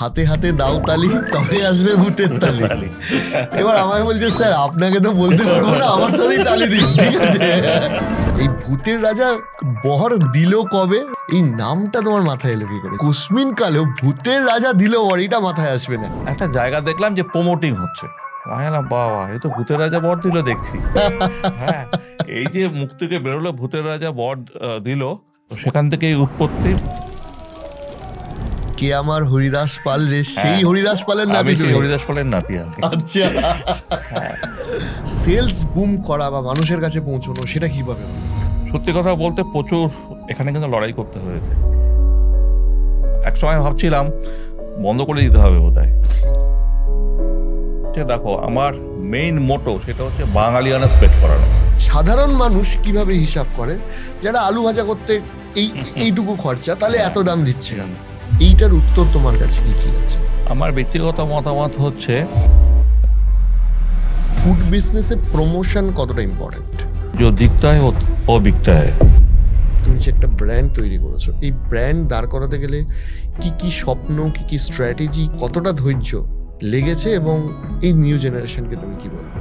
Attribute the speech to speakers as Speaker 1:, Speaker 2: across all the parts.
Speaker 1: হাতে হাতে দাও তালি, তবে আসবে ভূতের তালি। এবার আমায় বলছে স্যার আপনাকে তো বলতে পারবো না, আমার সাথেই তালি দিন, ঠিক আছে? এই ভূতের রাজা বর দিল কবে, এই নামটা তোমার মাথায় এলো কি করে? কুসমিন কালেও ভূতের রাজা দিল বর, এটা মাথায় আসবে না।
Speaker 2: একটা জায়গা দেখলাম যে প্রমোটিং হচ্ছে, বাবা এ তো ভূতের রাজা বর দিল দেখছি। হ্যাঁ, এই যে মুখ থেকে বেরোলো ভূতের রাজা বর দিল, সেখান থেকে এই উৎপত্তি।
Speaker 1: কে আমার হরিদাস পাল রে, সেই হরিদাস পালের নাতি
Speaker 2: আমি সেই
Speaker 1: তুমি?
Speaker 2: হরিদাস পালের নাতি আমি।
Speaker 1: আচ্ছা, সেলস বুম করা বা মানুষের কাছে পৌঁছানো, সেটা কিভাবে?
Speaker 2: সত্যি কথা বলতে প্রচুর এখানে কিন্তু লড়াই করতে হয়েছে। এক সময় ভাবছিলাম বন্ধ করে দিতে হবে বোধহয়। দেখো, আমার মেইন মোটো সেটা হচ্ছে বাঙালিয়ানা স্প্রেড করানো।
Speaker 1: সাধারণ মানুষ কিভাবে হিসাব করে, যারা আলু ভাজা করতে এইটুকু খরচা, তাহলে এত দাম দিচ্ছে কেন? এইটার উত্তর তোমার কাছে কি কি আছে?
Speaker 2: আমার ব্যক্তিগত মতামত হচ্ছে
Speaker 1: ফুড বিজনেসে প্রমোশন কতটা ইম্পর্টেন্ট?
Speaker 2: যে দিখতা হয় ও বিকতা হয়।
Speaker 1: তুমি যে একটা ব্র্যান্ড তৈরি করেছো, এই ব্র্যান্ড দাঁড় করাতে গেলে কি কি স্বপ্ন, কি কি স্ট্র্যাটেজি, কতটা ধৈর্য লেগেছে, এবং এই নিউ জেনারেশনকে তুমি কি বলবে?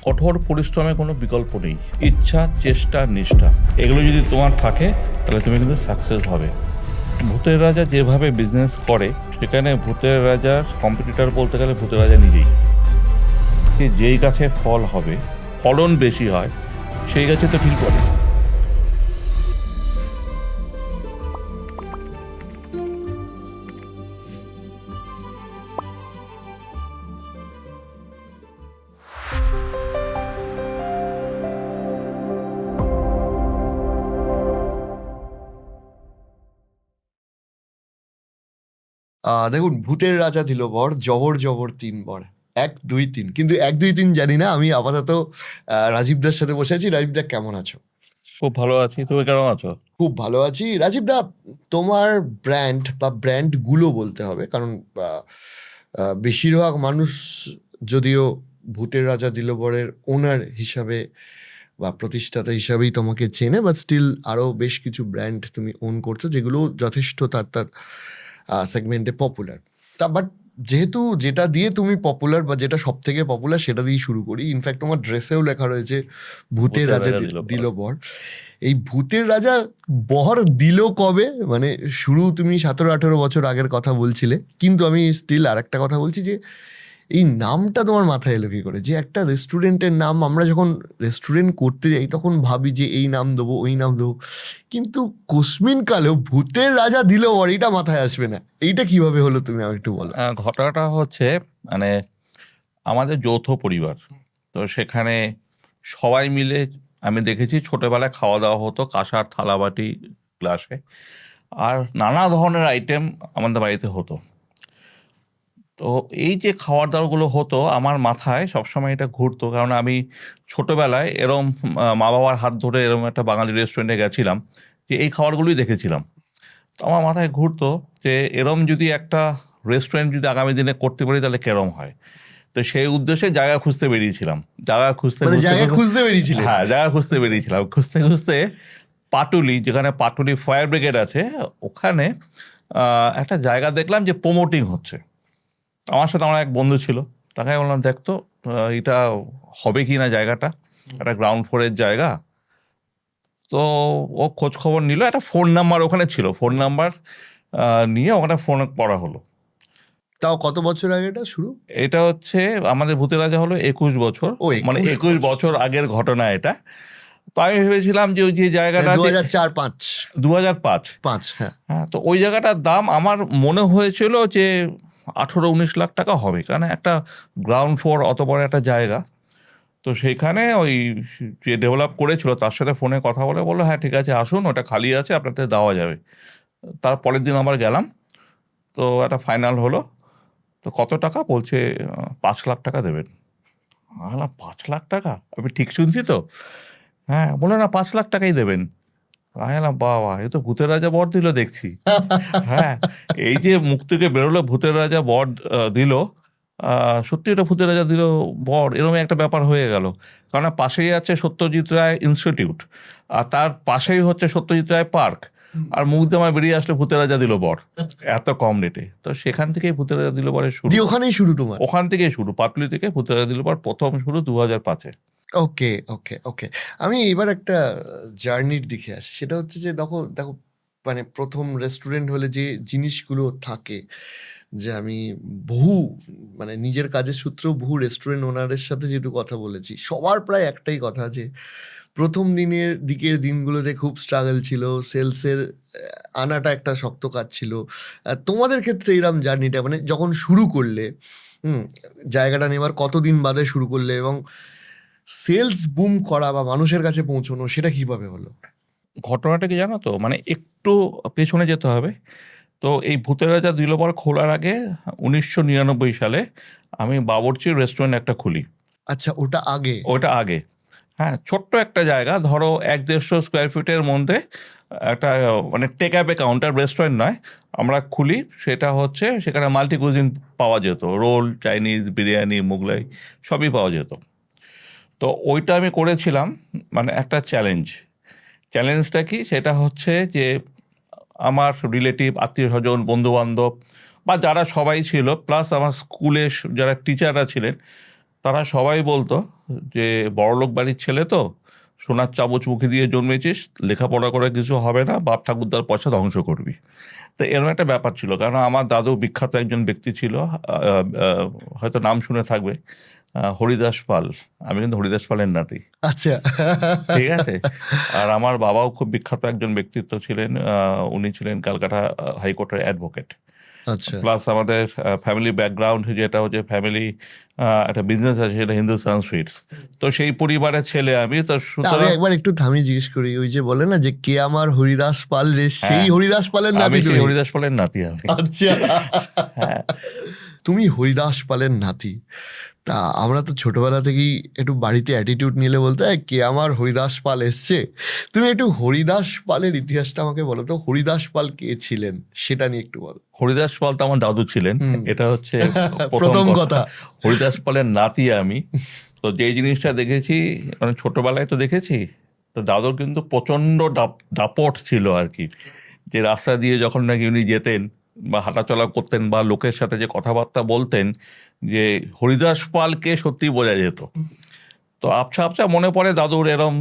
Speaker 2: কঠোর পরিশ্রমের কোনো বিকল্প নেই। ইচ্ছা, চেষ্টা, নিষ্ঠা, এগুলো যদি তোমার থাকে তাহলে তুমি কিন্তু সাকসেস হবে। ভূতের রাজা যেভাবে বিজনেস করে, সেখানে ভূতের রাজার কম্পিটিটর বলতে গেলে ভূতের রাজা নিজেই। যেই গাছে ফল হবে, ফলন বেশি হয়, সেই গাছে তো ঠিক করে।
Speaker 1: দেখুন, ভূতের রাজা দিল বর, জবর জবর 3 বর, 1 2 3, কিন্তু 1 2 3 জানি না। আমি আপাতত রাজীবদার সাথে বসে আছি। রাজীবদা কেমন আছো?
Speaker 2: খুব ভালো আছি, তুমি কেমন আছো?
Speaker 1: খুব ভালো আছি। রাজীবদা, তোমার ব্র্যান্ড বা ব্র্যান্ডগুলো বলতে হবে, কারণ বেশিরভাগ মানুষ যদিও ভূতের রাজা দিল বরের ওনার হিসাবে বা প্রতিষ্ঠাতা হিসাবেই তোমাকে চেনে, বাট স্টিল আরও বেশ কিছু ব্র্যান্ড তুমি ওন করছো, যেগুলো যথেষ্ট তার তার সেগমেন্টে পপুলার। বাট যেহেতু যেটা দিয়ে তুমি পপুলার বা যেটা সব থেকে পপুলার, সেটা দিয়েই শুরু করি। ইনফ্যাক্ট তোমার ড্রেসেও লেখা রয়েছে ভূতের রাজা দিল বর। এই ভূতের রাজা বর দিল কবে, মানে শুরু তুমি 17-18 বছর আগের কথা বলছিলে, কিন্তু আমি স্টিল আর একটা কথা বলছি যে এই নামটা তোমার মাথায় এলো কি করে? যে একটা রেস্টুরেন্টের নাম, আমরা যখন রেস্টুরেন্ট করতে যাই তখন ভাবি যে এই নাম দেবো, ওই নাম দেবো, কিন্তু কুসমিন কালেও ভূতের রাজা দিল বর, এটা মাথায় আসবে না। এইটা কিভাবে হলো, তুমি আমাকে একটু বলো।
Speaker 2: ঘটনাটা হচ্ছে, মানে আমাদের যৌথ পরিবার, তো সেখানে সবাই মিলে আমি দেখেছি ছোটবেলায় খাওয়া দাওয়া হতো কাঁসার থালাবাটি গ্লাসে, আর নানা ধরনের আইটেম আমাদের বাড়িতে হতো। তো এই যে খাওয়ার দাওয়াগুলো হতো, আমার মাথায় সবসময় এটা ঘুরতো, কারণ আমি ছোটবেলায় এরম মা বাবার হাত ধরে এরম একটা বাঙালি রেস্টুরেন্টে গেছিলাম, যে এই খাবারগুলোই দেখেছিলাম। তো আমার মাথায় ঘুরতো যে এরম যদি একটা রেস্টুরেন্ট যদি আগামী দিনে করতে পারি তাহলে কেরম হয়। তো সেই উদ্দেশ্যে জায়গা খুঁজতে বেরিয়েছিলাম। জায়গা খুঁজতে
Speaker 1: বেরিয়েছিলে?
Speaker 2: হ্যাঁ, জায়গা খুঁজতে বেরিয়েছিলাম। খুঁজতে খুঁজতে পাটুলি, যেখানে পাটুলি ফায়ার ব্রিগেড আছে, ওখানে একটা জায়গা দেখলাম যে প্রমোটিং হচ্ছে। আমার সাথে আমার এক বন্ধু ছিল, তাকে বললাম দেখতো এটা হবে কি না জায়গাটা, একটা গ্রাউন্ড ফ্লোরের জায়গা। তো ও খোঁজ খবর নিল, একটা ফোন নাম্বার ওখানে ছিল, ফোন নাম্বার নিয়ে ওখানে ফোন করা হলো।
Speaker 1: তাও কত বছর আগে এটা শুরু?
Speaker 2: এটা হচ্ছে আমাদের ভূতের রাজা হলো 21 বছর,
Speaker 1: ও,
Speaker 2: মানে
Speaker 1: 21
Speaker 2: 21 বছর আগের ঘটনা এটা। তো আমি ভেবেছিলাম যে ওই যে জায়গাটা
Speaker 1: 2004-5
Speaker 2: 2005,
Speaker 1: 5, হ্যাঁ।
Speaker 2: হ্যাঁ, তো ওই জায়গাটার দাম আমার মনে হয়েছিল যে 18-19 লাখ টাকা হবে, কারণ একটা গ্রাউন্ড ফ্লোর অত বড় একটা জায়গা। তো সেইখানে ওই যে ডেভেলপ করেছিল তার সাথে ফোনে কথা বলে বললো হ্যাঁ ঠিক আছে আসুন, ওটা খালি আছে, আপনাদের দেওয়া যাবে। তার পরের দিন আবার গেলাম, তো একটা ফাইনাল হলো। তো কত টাকা বলছে, 5 লাখ টাকা দেবেন। বললাম 5 লাখ টাকা, আমি ঠিক শুনছি তো? হ্যাঁ, বললো না 5 লাখ টাকাই দেবেন। আমি বললাম বাবা এ তো ভূতের রাজা বর দিল দেখছি। হ্যাঁ, এই যে মুখ থেকে বেরোলো ভূতের রাজা বর দিল, সত্যি এটা ভূতের রাজা দিল বর, এরকম একটা ব্যাপার হয়ে গেল। কারণ পাশেই আছে সত্যজিৎ রায় ইনস্টিটিউট, আর তার পাশেই হচ্ছে সত্যজিৎ রায় পার্ক। আর মুখ দিয়ে আমার বেরিয়ে আসলে ভূতের রাজা দিল বর, এত কম রেটে। তো সেখান থেকেই ভূতের রাজা দিল বরের শুরু,
Speaker 1: দিয়ে ওখানেই শুরু তোমার?
Speaker 2: ওখান থেকেই শুরু, পাটুলি থেকে ভূতের রাজা দিল বর প্রথম শুরু 2005-এ।
Speaker 1: ওকে ওকে ওকে। আমি এবার একটা জার্নির দিকে আসি, সেটা হচ্ছে যে দেখো দেখো, মানে প্রথম রেস্টুরেন্ট হলে যে জিনিসগুলো থাকে, যে আমি বহু মানে নিজের কাজের সূত্রেও বহু রেস্টুরেন্ট ওনারের সাথে যেহেতু কথা বলেছি, সবার প্রায় একটাই কথা, যে প্রথম দিকের দিনগুলোতে খুব স্ট্রাগল ছিল, সেলসের আনাটা একটা শক্ত কাজ ছিল। তোমাদের ক্ষেত্রে এরম জার্নিটা, মানে যখন শুরু করলে, জায়গাটা নেবার কতদিন বাদে শুরু করলে, এবং সেলস বুম করা বা মানুষের কাছে পৌঁছানো, সেটা কিভাবে হলো?
Speaker 2: ঘটনাটা কি জানো তো, মানে একটু পেছনে যেতে হবে। তো এই ভূতের রাজা দিল বর খোলার আগে 1999 সালে আমি বাবুর্চির রেস্টুরেন্ট একটা খুলি।
Speaker 1: আচ্ছা, ওটা আগে?
Speaker 2: ওইটা আগে, হ্যাঁ, ছোট্ট একটা জায়গা, ধরো 1-150 স্কোয়ার ফিটের মধ্যে একটা, মানে টেক অ্যাওয়ে কাউন্টার, রেস্টুরেন্ট নয়, আমরা খুলি। সেটা হচ্ছে সেখানে মাল্টি কুজিন পাওয়া যেত, রোল, চাইনিজ, বিরিয়ানি, মোগলাই সবই পাওয়া যেত। তো ওইটা আমি করেছিলাম, মানে একটা চ্যালেঞ্জটা কি, সেটা হচ্ছে যে আমার রিলেটিভ, আত্মীয় স্বজন, বন্ধুবান্ধব বা যারা সবাই ছিল, প্লাস আমার স্কুলে যারা টিচাররা ছিলেন, তারা সবাই বলতো যে বড়লোক বাড়ির ছেলে তো, সোনার চামচ মুখে দিয়ে জন্মেছিস, লেখাপড়া করে কিছু হবে না, বাপ ঠাকুরদার পয়সা ধ্বংস করবি। তো এরকম একটা ব্যাপার ছিল, কারণ আমার দাদু বিখ্যাত একজন ব্যক্তি ছিল, হয়তো নাম শুনে থাকবে, হরিদাস পাল। আমি কিন্তু হরিদাস পালের নাতি।
Speaker 1: আচ্ছা।
Speaker 2: ঠিক আছে। আর আমার বাবাও খুব বিখ্যাত একজন ব্যক্তিত্ব ছিলেন, উনি ছিলেন ক্যালকাটা হাইকোর্টের অ্যাডভোকেট।
Speaker 1: আচ্ছা,
Speaker 2: প্লাস আমাদের ফ্যামিলি ব্যাকগ্রাউন্ড যেটা হচ্ছে, ফ্যামিলি একটা বিজনেস আছে, সেটা হিন্দুস্তান সুইটস। তো সেই পরিবারের ছেলে আমি, তো
Speaker 1: আমি
Speaker 2: সুতরাং
Speaker 1: একবার একটু থামিয়ে জিজ্ঞেস করি, ওই যে বলে না যে কে আমার হরিদাস পাল রে, সেই হরিদাস পালের নাতি
Speaker 2: আমি সেই
Speaker 1: তুমি?
Speaker 2: হরিদাস পালের নাতি আমি।
Speaker 1: আচ্ছা,
Speaker 2: হ্যাঁ,
Speaker 1: তুমি হরিদাস পালের নাতি। তা আমরা তো ছোটবেলা থেকেই একটু বাড়িতে অ্যাটিটিউড নিলে বলতে, কে আমার হরিদাস পাল এসছে। তুমি একটু হরিদাস পালের ইতিহাসটা আমাকে বলো তো, হরিদাস পাল কে ছিলেন সেটা নিয়ে একটু বলো।
Speaker 2: হরিদাস পাল তো আমার দাদু ছিলেন, এটা হচ্ছে
Speaker 1: প্রথম
Speaker 2: প্রথম
Speaker 1: কথা।
Speaker 2: কথা। হরিদাস পালের নাতি আমি। তো যেই জিনিসটা দেখেছি, মানে ছোটবেলায় তো দেখেছি, তো দাদুর কিন্তু প্রচণ্ড দাপট ছিল আর কি, যে রাস্তা দিয়ে যখন নাকি উনি যেতেন বা হাঁটাচলা করতেন বা লোকের সাথে যে কথাবার্তা বলতেন, যে হরিদাস পালকে সত্যি বোঝা যেত। তো আবছা আবছা মনে পড়ে দাদুর এরম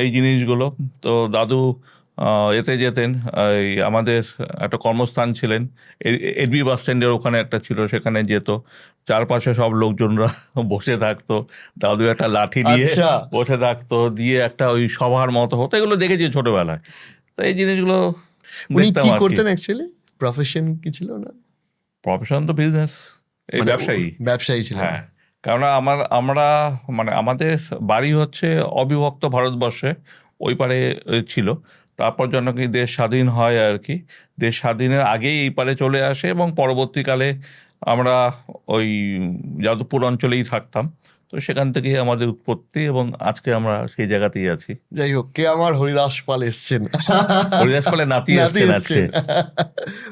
Speaker 2: এই জিনিসগুলো। তো দাদু এতে যেতেন, এই আমাদের একটা কর্মস্থান ছিলেন এলবি বাস স্ট্যান্ডের ওখানে একটা ছিল, সেখানে যেত, চারপাশে সব লোকজনরা বসে থাকতো, দাদু একটা লাঠি নিয়ে
Speaker 1: আচ্ছা,
Speaker 2: বসে থাকতো, দিয়ে একটা ওই সভার মতো হতো, এগুলো দেখেছি ছোটবেলায়। তো এই জিনিসগুলো
Speaker 1: উনি
Speaker 2: দেখতাম
Speaker 1: কি
Speaker 2: আর কি।
Speaker 1: করতেন অ্যাকচুয়ালি, প্রফেশন কি ছিল না?
Speaker 2: প্রফেশন তো বিজনেস, এই
Speaker 1: মানে
Speaker 2: ব্যবসায়ী।
Speaker 1: ব্যবসায়ী ছিলেন?
Speaker 2: হ্যাঁ, কারণ আমরা মানে আমাদের বাড়ি হচ্ছে অবিভক্ত ভারতবর্ষে ওই পারে ছিল। তারপর যেন কি দেশ স্বাধীন হয় আর কি, দেশ স্বাধীনের আগেই এই পারে চলে আসে, এবং পরবর্তীকালে আমরা ওই যাদবপুর অঞ্চলেই থাকতাম। তো সেখান থেকেই আমাদের উৎপত্তি, এবং আজকে আমরা সেই জায়গাতেই আছি।
Speaker 1: যাই হোক, কে আমার হরিদাস পাল এসছেন।
Speaker 2: হরিদাস পালের নাতি
Speaker 1: নাতি
Speaker 2: এসছেন আজকে।
Speaker 1: এসছেন।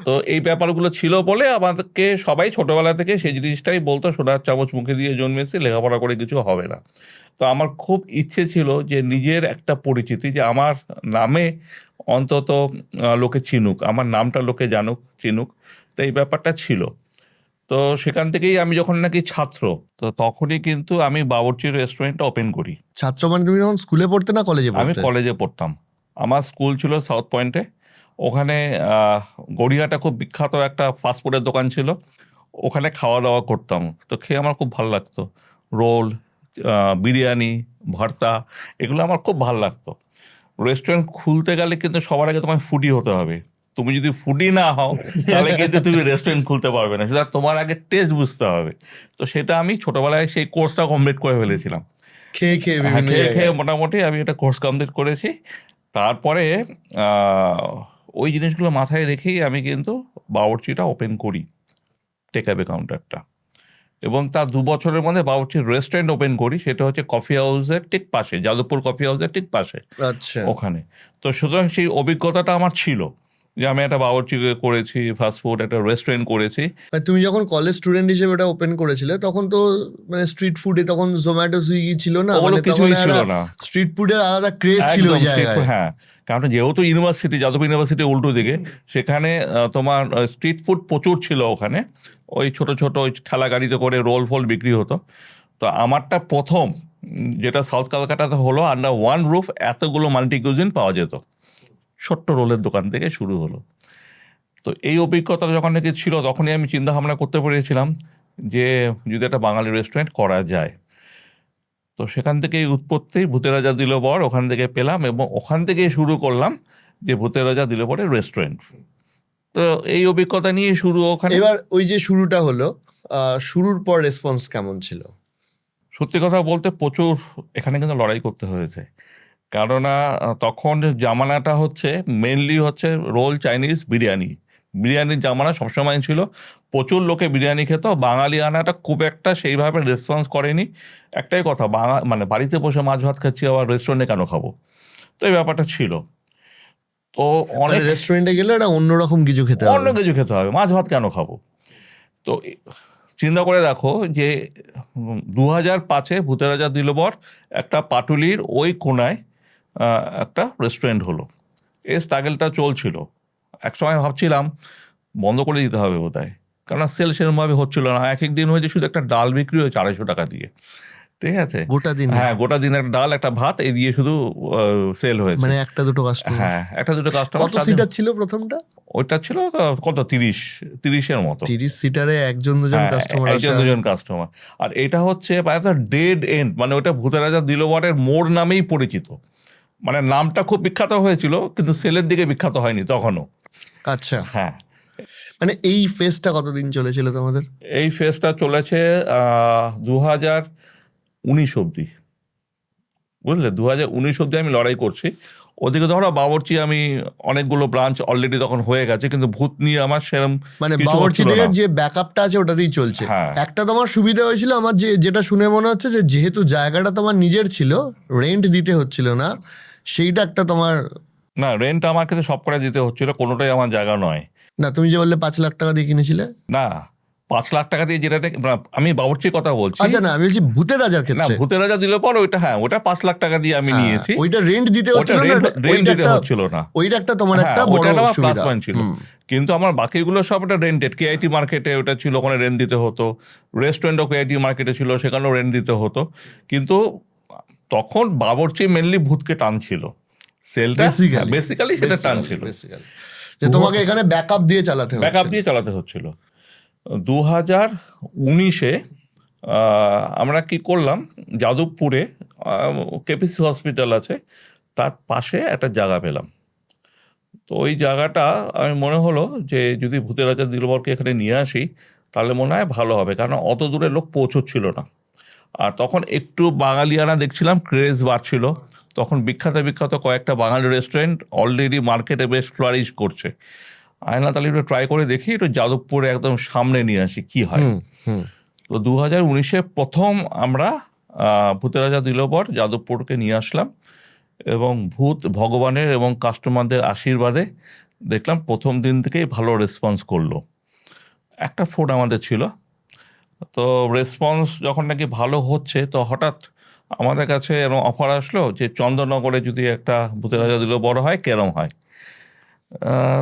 Speaker 2: তো এই ব্যাপারগুলো ছিল বলে আমাদেরকে সবাই ছোটবেলা থেকে সেই জিনিসটাই বলতো, সোনার চামচ মুখে দিয়ে জন্মেছে, লেখাপড়া করে কিছু হবে না। তো আমার খুব ইচ্ছে ছিল যে নিজের একটা পরিচিতি, যে আমার নামে অন্তত লোকে চিনুক, আমার নামটা লোকে জানুক, চিনুক। তো এই ব্যাপারটা ছিল। তো সেখান থেকেই আমি যখন নাকি ছাত্র, তো তখনই কিন্তু আমি বাবুর্চির রেস্টুরেন্টটা ওপেন করি।
Speaker 1: ছাত্র মানে তুমি যখন স্কুলে পড়তে না কলেজে
Speaker 2: আমি
Speaker 1: পড়তে?
Speaker 2: কলেজে পড়তাম। আমার স্কুল ছিল সাউথ পয়েন্টে। ওখানে গড়িয়াটা খুব বিখ্যাত একটা ফাস্টফুডের দোকান ছিল, ওখানে খাওয়া দাওয়া করতাম। তো খেয়ে আমার খুব ভালো লাগতো, রোল, বিরিয়ানি, ভর্তা, এগুলো আমার খুব ভালো লাগতো। রেস্টুরেন্ট খুলতে গেলে কিন্তু সবার আগে তোমায় ফুডি হতে হবে। তুমি যদি ফুডি না হও, তাহলে কিন্তু তুমি রেস্টুরেন্ট খুলতে পারবে না, সেটা তোমার আগে টেস্ট বুঝতে হবে। তো সেটা আমি ছোটোবেলায় সেই কোর্সটা কমপ্লিট করে ফেলেছিলাম।
Speaker 1: খেয়ে খেয়ে
Speaker 2: হ্যাঁ,
Speaker 1: বিভিন্ন
Speaker 2: খেয়ে খেয়ে
Speaker 1: জায়গায়।
Speaker 2: মোটামুটি আমি এটা কোর্স কমপ্লিট করেছি। তারপরে ওই জিনিসগুলো মাথায় রেখেই আমি কিন্তু বাবুর্চিটা ওপেন করি, টেক অ্যাওয়ে কাউন্টারটা। এবং তার 2 বছরের মধ্যে বাবুর্চির রেস্টুরেন্ট ওপেন করি, সেটা হচ্ছে কফি হাউসের ঠিক পাশে, যাদবপুর কফি হাউসের ঠিক পাশে
Speaker 1: আচ্ছা,
Speaker 2: ওখানে। তো সুতরাং সেই অভিজ্ঞতাটা আমার ছিল, যে আমি একটা বাবুর্চি করেছি, ফাস্টফুড একটা রেস্টুরেন্ট করেছি।
Speaker 1: মানে তুমি যখন কলেজ স্টুডেন্ট হিসেবে ওটা ওপেন করেছিলে তখন তো মানে স্ট্রিট ফুডে তখন জোম্যাটো সুইগি ছিল না,
Speaker 2: ওগুলো
Speaker 1: মানে তখন
Speaker 2: কিছুই ছিল না,
Speaker 1: স্ট্রিট ফুডের আলাদা ক্রেজ ছিল ওই
Speaker 2: একদম স্ট্রিট ফুড।
Speaker 1: জায়গায়।
Speaker 2: হ্যাঁ, কারণ যেহেতু ইউনিভার্সিটি, যাদব ইউনিভার্সিটি উল্টো দিকে, সেখানে তোমার স্ট্রিট ফুড প্রচুর ছিল ওখানে। ওই ছোট ছোট ওই ঠেলা গাড়িতে করে রোল ফোল বিক্রি হতো। তো আমারটা প্রথম যেটা সাউথ কলকাতাতে হলো, আন্ডার ওয়ান রুফ এতগুলো মাল্টি কুজিন পাওয়া যেত, ছোট্ট রোলের দোকান থেকে শুরু হলো। তো এই অভিজ্ঞতা যখন নাকি ছিল তখনই আমি চিন্তা ভাবনা করতে পেরেছিলাম যে যদি একটা বাঙালি রেস্টুরেন্ট করা যায়। তো সেখান থেকেই উৎপত্তি ভূতের রাজা দিল বর, ওখান থেকে পেলাম এবং ওখান থেকেই শুরু করলাম যে ভূতের রাজা দিল বরের রেস্টুরেন্ট। তো এই অভিজ্ঞতা নিয়ে শুরু ওখানে।
Speaker 1: এবার ওই যে শুরুটা হলো, শুরুর পর রেসপন্স কেমন ছিল?
Speaker 2: সত্যি কথা বলতে প্রচুর এখানে কিন্তু লড়াই করতে হয়েছে, কেননা তখন জামানাটা হচ্ছে মেনলি হচ্ছে রোল, চাইনিজ, বিরিয়ানি। বিরিয়ানির জামানা সবসময় ছিল, প্রচুর লোকে বিরিয়ানি খেত। বাঙালি আনাটা খুব একটা সেইভাবে রেসপন্স করেনি। একটাই কথা, মানে বাড়িতে বসে মাছ ভাত খাচ্ছি, আবার রেস্টুরেন্টে কেন খাবো? তো এই ব্যাপারটা ছিল। তো
Speaker 1: মানে
Speaker 2: অনেক
Speaker 1: রেস্টুরেন্টে গেলে একটা অন্যরকম কিছু খেতে
Speaker 2: অন্য
Speaker 1: হবে।
Speaker 2: কিছু খেতে হবে, মাছ ভাত কেন খাবো? তো চিন্তা করে দেখো যে 2005-এ ভূতের রাজা দিল বর একটা পাটুলির ওই কোনায় একটা রেস্টুরেন্ট হলো। এই স্ট্রাগলটা চলছিল। একসময় ভাবছিলাম বন্ধ করে দিতে হবে বোধহয়, কারণ সেল সেরকমভাবে হচ্ছিল না। এক এক দিন হয়েছে শুধু একটা ডাল বিক্রি হয়েছে 250 টাকা দিয়ে, ঠিক আছে?
Speaker 1: গোটা দিন?
Speaker 2: হ্যাঁ, গোটা দিন একটা ডাল একটা ভাত এই দিয়ে শুধু সেল হয়েছে।
Speaker 1: মানে একটা দুটো কাস্টমার?
Speaker 2: হ্যাঁ, একটা দুটো কাস্টমার।
Speaker 1: কত সিটার ছিল প্রথমটা?
Speaker 2: ওইটা ছিল কত, 30-এর মতো।
Speaker 1: 30 সিটারে একজন দুজন
Speaker 2: হ্যাঁ,
Speaker 1: কাস্টমার
Speaker 2: একজন
Speaker 1: আসা?
Speaker 2: দুজন কাস্টমার। আর এটা হচ্ছে ডেড এন্ড, মানে ওটা ভূতের রাজা দিলবরের মোড় নামেই পরিচিত। মানে নামটা খুব বিখ্যাত হয়েছিল, কিন্তু সেলের দিকে বিখ্যাত হয়নি তখনও।
Speaker 1: আচ্ছা,
Speaker 2: হ্যাঁ,
Speaker 1: মানে এই ফেজটা কতদিন চলেছিল তোমাদের?
Speaker 2: এই ফেজটা চলেছে 2019 অবধি, বুঝলে? 2019 অবধি আমি লড়াই করছি। ওদিকে ধরো বাবুর্চি আমি অনেকগুলো ব্রাঞ্চ অলরেডি তখন হয়ে গেছে, কিন্তু ভূত নিয়ে আমার সেরকম
Speaker 1: মানে
Speaker 2: কিছু
Speaker 1: বাবুর্চি
Speaker 2: হচ্ছিল
Speaker 1: থেকে
Speaker 2: না।
Speaker 1: যে ব্যাকআপটা আছে ওটাতেই চলছে।
Speaker 2: হ্যাঁ।
Speaker 1: একটা তোমার সুবিধা হয়েছিল আমার, যেটা শুনে মনে হচ্ছে যে যেহেতু জায়গাটা তোমার নিজের ছিল, রেন্ট দিতে হচ্ছিল না, সেইটা একটা তোমার।
Speaker 2: না, রেন্ট আমার কাছে সব করে দিতে হচ্ছিল, কোনোটাই আমার জায়গা নয়।
Speaker 1: না, তুমি যে বললে 5 লাখ টাকা দিয়ে কিনেছিলে।
Speaker 2: না, 5 লাখ টাকা দিয়ে যেটা আমি বাবুর্চির কথা বলছি।
Speaker 1: আচ্ছা, না আমি বলছি ভূতের রাজার
Speaker 2: না,
Speaker 1: ক্ষেত্রে।
Speaker 2: ভূতের রাজা দিল পর ওইটা, হ্যাঁ, ওটা 5 লাখ টাকা দিয়ে আমি
Speaker 1: হ্যাঁ,
Speaker 2: নিয়েছি।
Speaker 1: ওইটা রেন্ট দিতে
Speaker 2: ওটা
Speaker 1: হচ্ছিল না,
Speaker 2: রেন্ট
Speaker 1: ওইটা
Speaker 2: দিতে
Speaker 1: একটা,
Speaker 2: হচ্ছিল না।
Speaker 1: ওইটা একটা তোমার
Speaker 2: হ্যাঁ,
Speaker 1: একটা বড়
Speaker 2: ওটা আমার প্লাস
Speaker 1: সুবিধা।
Speaker 2: পয়েন্ট ছিল। কিন্তু আমার বাকিগুলো সব একটা রেন্টেড। কেআইটি মার্কেটে ওটা ছিল, ওখানে রেন্ট দিতে হতো। রেস্টুরেন্টও কেআইটি মার্কেটে ছিল, সেখানেও রেন্ট দিতে হতো। কিন্তু তখন বাবুর্চি মেনলি ভূতকে টানছিল, সেলটা বেসিক্যালি সেটা টানছিল,
Speaker 1: বেসিক্যালি যে তোমাকে এখানে ব্যাকআপ দিয়ে চালাতে হবে।
Speaker 2: ব্যাকআপ দিয়ে চালাতে হচ্ছিল। 2019-এ আমরা কি করলাম, যাদবপুরে কেপিসি হসপিটাল আছে, তার পাশে একটা জায়গা পেলাম। তো ওই জায়গাটা আমি মনে হলো যে যদি ভূতের রাজা দিলবরকে এখানে নিয়ে আসি তাহলে মনে হয় ভালো হবে, কারণ অত দূরে লোক পৌঁছচ্ছিল না। আর তখন একটু বাঙালিয়ানা দেখছিলাম ক্রেজ বাড়ছিল। তখন বিখ্যাত বিখ্যাত কয়েকটা বাঙালি রেস্টুরেন্ট অলরেডি মার্কেটে বেশ ফ্লারিশ করছে। আয়না তাহলে একটু ট্রাই করে দেখি, একটু যাদবপুরে একদম সামনে নিয়ে আসি কি হয়। তো 2019-এ প্রথম আমরা ভূতের রাজা দিলবর যাদবপুরকে নিয়ে আসলাম, এবং ভূত ভগবানের এবং কাস্টমারদের আশীর্বাদে দেখলাম প্রথম দিন থেকেই ভালো রেসপন্স করলো। একটা ফুড আমাদের ছিল, তো রেসপন্স যখন নাকি ভালো হচ্ছে তো হঠাৎ আমাদের কাছে এরকম অফার আসলো যে চন্দননগরে যদি একটা ভূতের রাজা দিল বড় হয় কেরম হয়।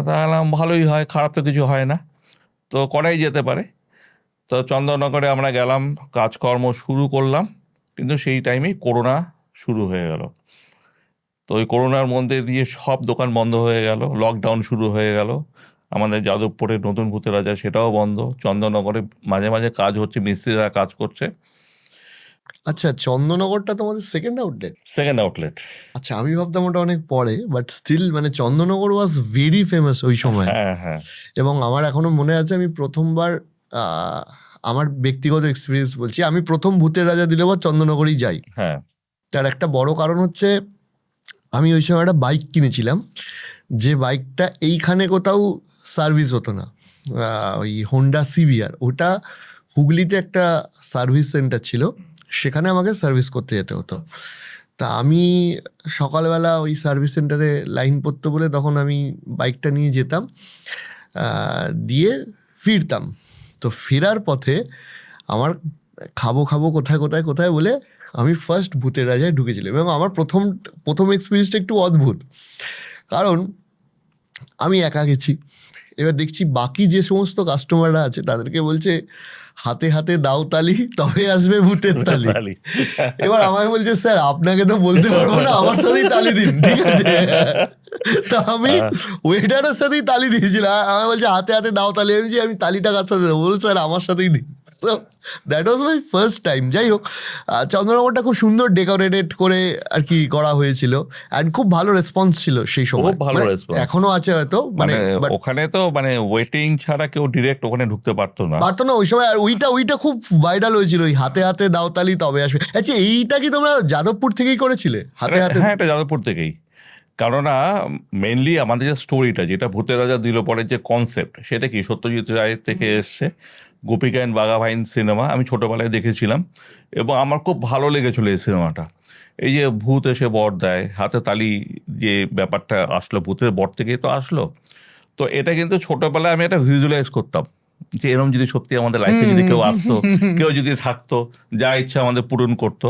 Speaker 2: তাহলে ভালোই হয়, খারাপ তো কিছু হয় না, তো করাই যেতে পারে। তো চন্দননগরে আমরা গেলাম, কাজকর্ম শুরু করলাম, কিন্তু সেই টাইমেই করোনা শুরু হয়ে গেল। তো ওই করোনার মধ্যে দিয়ে সব দোকান বন্ধ হয়ে গেল, লকডাউন শুরু হয়ে গেল। আমাদের যাদবপুরের নতুন ভূতের রাজা সেটাও বন্ধ। চন্দননগরে মাঝে মাঝে কাজ হচ্ছে, মিস্ত্রিরা কাজ করছে।
Speaker 1: আচ্ছা, চন্দননগরটা তোমাদের সেকেন্ড আউটলেট?
Speaker 2: Second outlet.
Speaker 1: আচ্ছা, আমি ভাবতাম ওটা অনেক পরে, বাট স্টিল মানে চন্দননগর ওয়াজ ভেরি ফেমাস ওই সময়।
Speaker 2: হ্যাঁ, হ্যাঁ,
Speaker 1: এবং আমার এখনো মনে আছে, আমি প্রথমবার আমার ব্যক্তিগত এক্সপিরিয়েন্স বলছি, আমি প্রথম ভূতের রাজা দিলবর চন্দননগরই যাই।
Speaker 2: হ্যাঁ,
Speaker 1: তার একটা বড় কারণ হচ্ছে আমি ওই সময় একটা বাইক কিনেছিলাম, যে বাইকটা এইখানে কোথাও সার্ভিস হতো না। ওই হোন্ডা সিবিআর, ওটা হুগলিতে একটা সার্ভিস সেন্টার ছিল, সেখানে আমাকে সার্ভিস করতে যেতে হতো। তা আমি সকালবেলা ওই সার্ভিস সেন্টারে লাইন পড়তো বলে তখন আমি বাইকটা নিয়ে যেতাম, দিয়ে ফিরতাম। তো ফেরার পথে আমার খাবো খাবো কোথায় কোথায় কোথায় বলে আমি ফার্স্ট ভূতের রাজায় ঢুকেছিলাম। এবং আমার প্রথম প্রথম এক্সপিরিয়েন্সটা একটু অদ্ভুত, কারণ আমি একা গেছি। এবার দেখছি বাকি যে সমস্ত কাস্টমাররা আছে তাদেরকে বলছে হাতে হাতে দাও তালি তবে আসবে ভূতের তালি।
Speaker 2: তালি।
Speaker 1: এবার আমাকে বলছে স্যার আপনাকে তো বলতে পারবো না, আমার সাথেই তালি দিন, ঠিক আছে? তা আমি ওয়েটারের সাথেই তালি দিয়েছিলাম। আমাকে বলছে হাতে হাতে দাও তালি। আমি বলছি আমি তালিটা কার সাথে দেবো? বলছে স্যার আমার সাথেই দিন। তো that was my first time. যাই হোক, চন্দ্রনগরটা খুব সুন্দর ডেকোরেটেড করে আর কি করা হয়েছিল, অ্যান্ড খুব ভালো রেসপন্স ছিল সেই সময়।
Speaker 2: খুব ভালো response।
Speaker 1: এখনো আছে হয়তো,
Speaker 2: মানে
Speaker 1: but
Speaker 2: ওখানে তো মানে ওয়েটিং ছাড়া কেউ ডিরেক্ট ওখানে ঢুকতে পারতো না।
Speaker 1: পারতো না ওই সময়। আর ওইটা খুব ভাইরাল হয়েছিল, ওই হাতে হাতে দাওতালি তবে আসবে। আচ্ছা, এইটা কি তোমরা যাদবপুর থেকেই করেছিলে হাতে হাতে?
Speaker 2: হ্যাঁ, এটা যাদবপুর থেকেই। কেননা মেনলি আমাদের যে স্টোরিটা, যেটা ভূতের রাজা দিল পরের যে কনসেপ্ট, সেটা কি সত্যজিৎ রায়ের থেকে এসছে। গোপিকা অ্যান্ড বাঘাবাইন সিনেমা আমি ছোটোবেলায় দেখেছিলাম এবং আমার খুব ভালো লেগেছিলো এই সিনেমাটা। এই যে ভূত এসে বর দেয়, হাতে তালি, যে ব্যাপারটা আসলো ভূতের বর থেকেই তো আসলো। তো এটা কিন্তু ছোটোবেলায় আমি এটা ভিজুয়ালাইজ করতাম যে এরকম যদি সত্যি আমাদের লাইফে যদি কেউ আসতো, কেউ যদি থাকতো, যা ইচ্ছা আমাদের পূরণ করতো।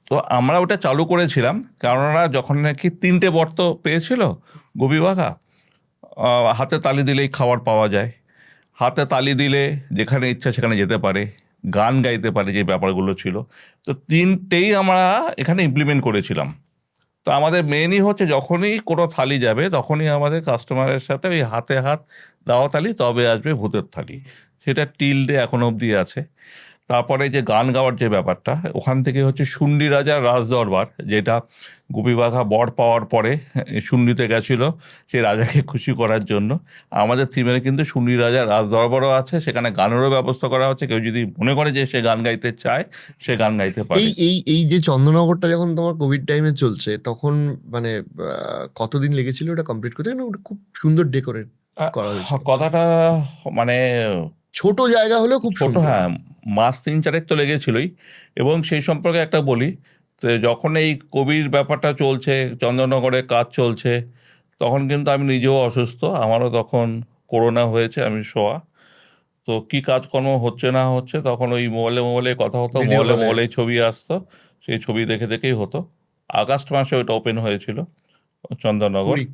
Speaker 2: তো আমরা ওটা চালু করেছিলাম, কেননা যখন নাকি 3টে বর তো পেয়েছিল গোপী বাঘা, হাতে তালি দিলেই খাবার পাওয়া যায়, হাতে তালি দিলে যেখানে ইচ্ছা সেখানে যেতে পারে, গান গাইতে পারে, যে ব্যাপারগুলো ছিল। তো 3টেই আমরা এখানে ইমপ্লিমেন্ট করেছিলাম। তো আমাদের মেনই হচ্ছে যখনই কোনো থালি যাবে তখনই আমাদের কাস্টমারের সাথে ওই হাতে হাত দেওয়া থালি তবে আসবে ভূতের থালি, সেটা টিল ডে এখনো অবধি আছে। তারপরে যে গান গাওয়ার যে ব্যাপারটা, ওখান থেকে হচ্ছে শুন্ডি রাজার রাজদরবার, যেটা গোপী বাঘা বর পাওয়ার পরে শুন্ডিতে গেছিল সেই রাজাকে খুশি করার জন্য। আমাদের থিমের কিন্তু শুন্ডি রাজার রাজদরবারও আছে, সেখানে গানেরও ব্যবস্থা করা হচ্ছে। কেউ যদি মনে করে যে সে গান গাইতে চায়, সে গান গাইতে পারে।
Speaker 1: এই এই এই যে চন্দ্রনগরটা যখন তোমার কোভিড টাইমে চলছে, তখন মানে কতদিন লেগেছিল ওটা কমপ্লিট করতে? না ওটা খুব সুন্দর ডেকোরেট করা হয়েছিল।
Speaker 2: কথাটা মানে
Speaker 1: ছোট জায়গা হলেও খুব
Speaker 2: ছোট,
Speaker 1: সুন্দর।
Speaker 2: হ্যাঁ, মাস 3-4 তো লেগেছিলই। এবং সেই সম্পর্কে একটা বলি, তো যখন এই কোভিড ব্যাপারটা চলছে, চন্দননগরে কাজ চলছে, তখন কিন্তু আমি নিজেও অসুস্থ, আমারও তখন করোনা হয়েছে, আমি শোয়া। তো কি কাজকর্ম হচ্ছে না হচ্ছে, তখন ওই মোবাইলে কথা হতো,
Speaker 1: Video call-এ।
Speaker 2: মোবাইলে ছবি আসতো, সেই ছবি দেখে দেখেই হতো। আগস্ট মাসে ওটা ওপেন হয়েছিল চন্দননগর।
Speaker 1: পুরী।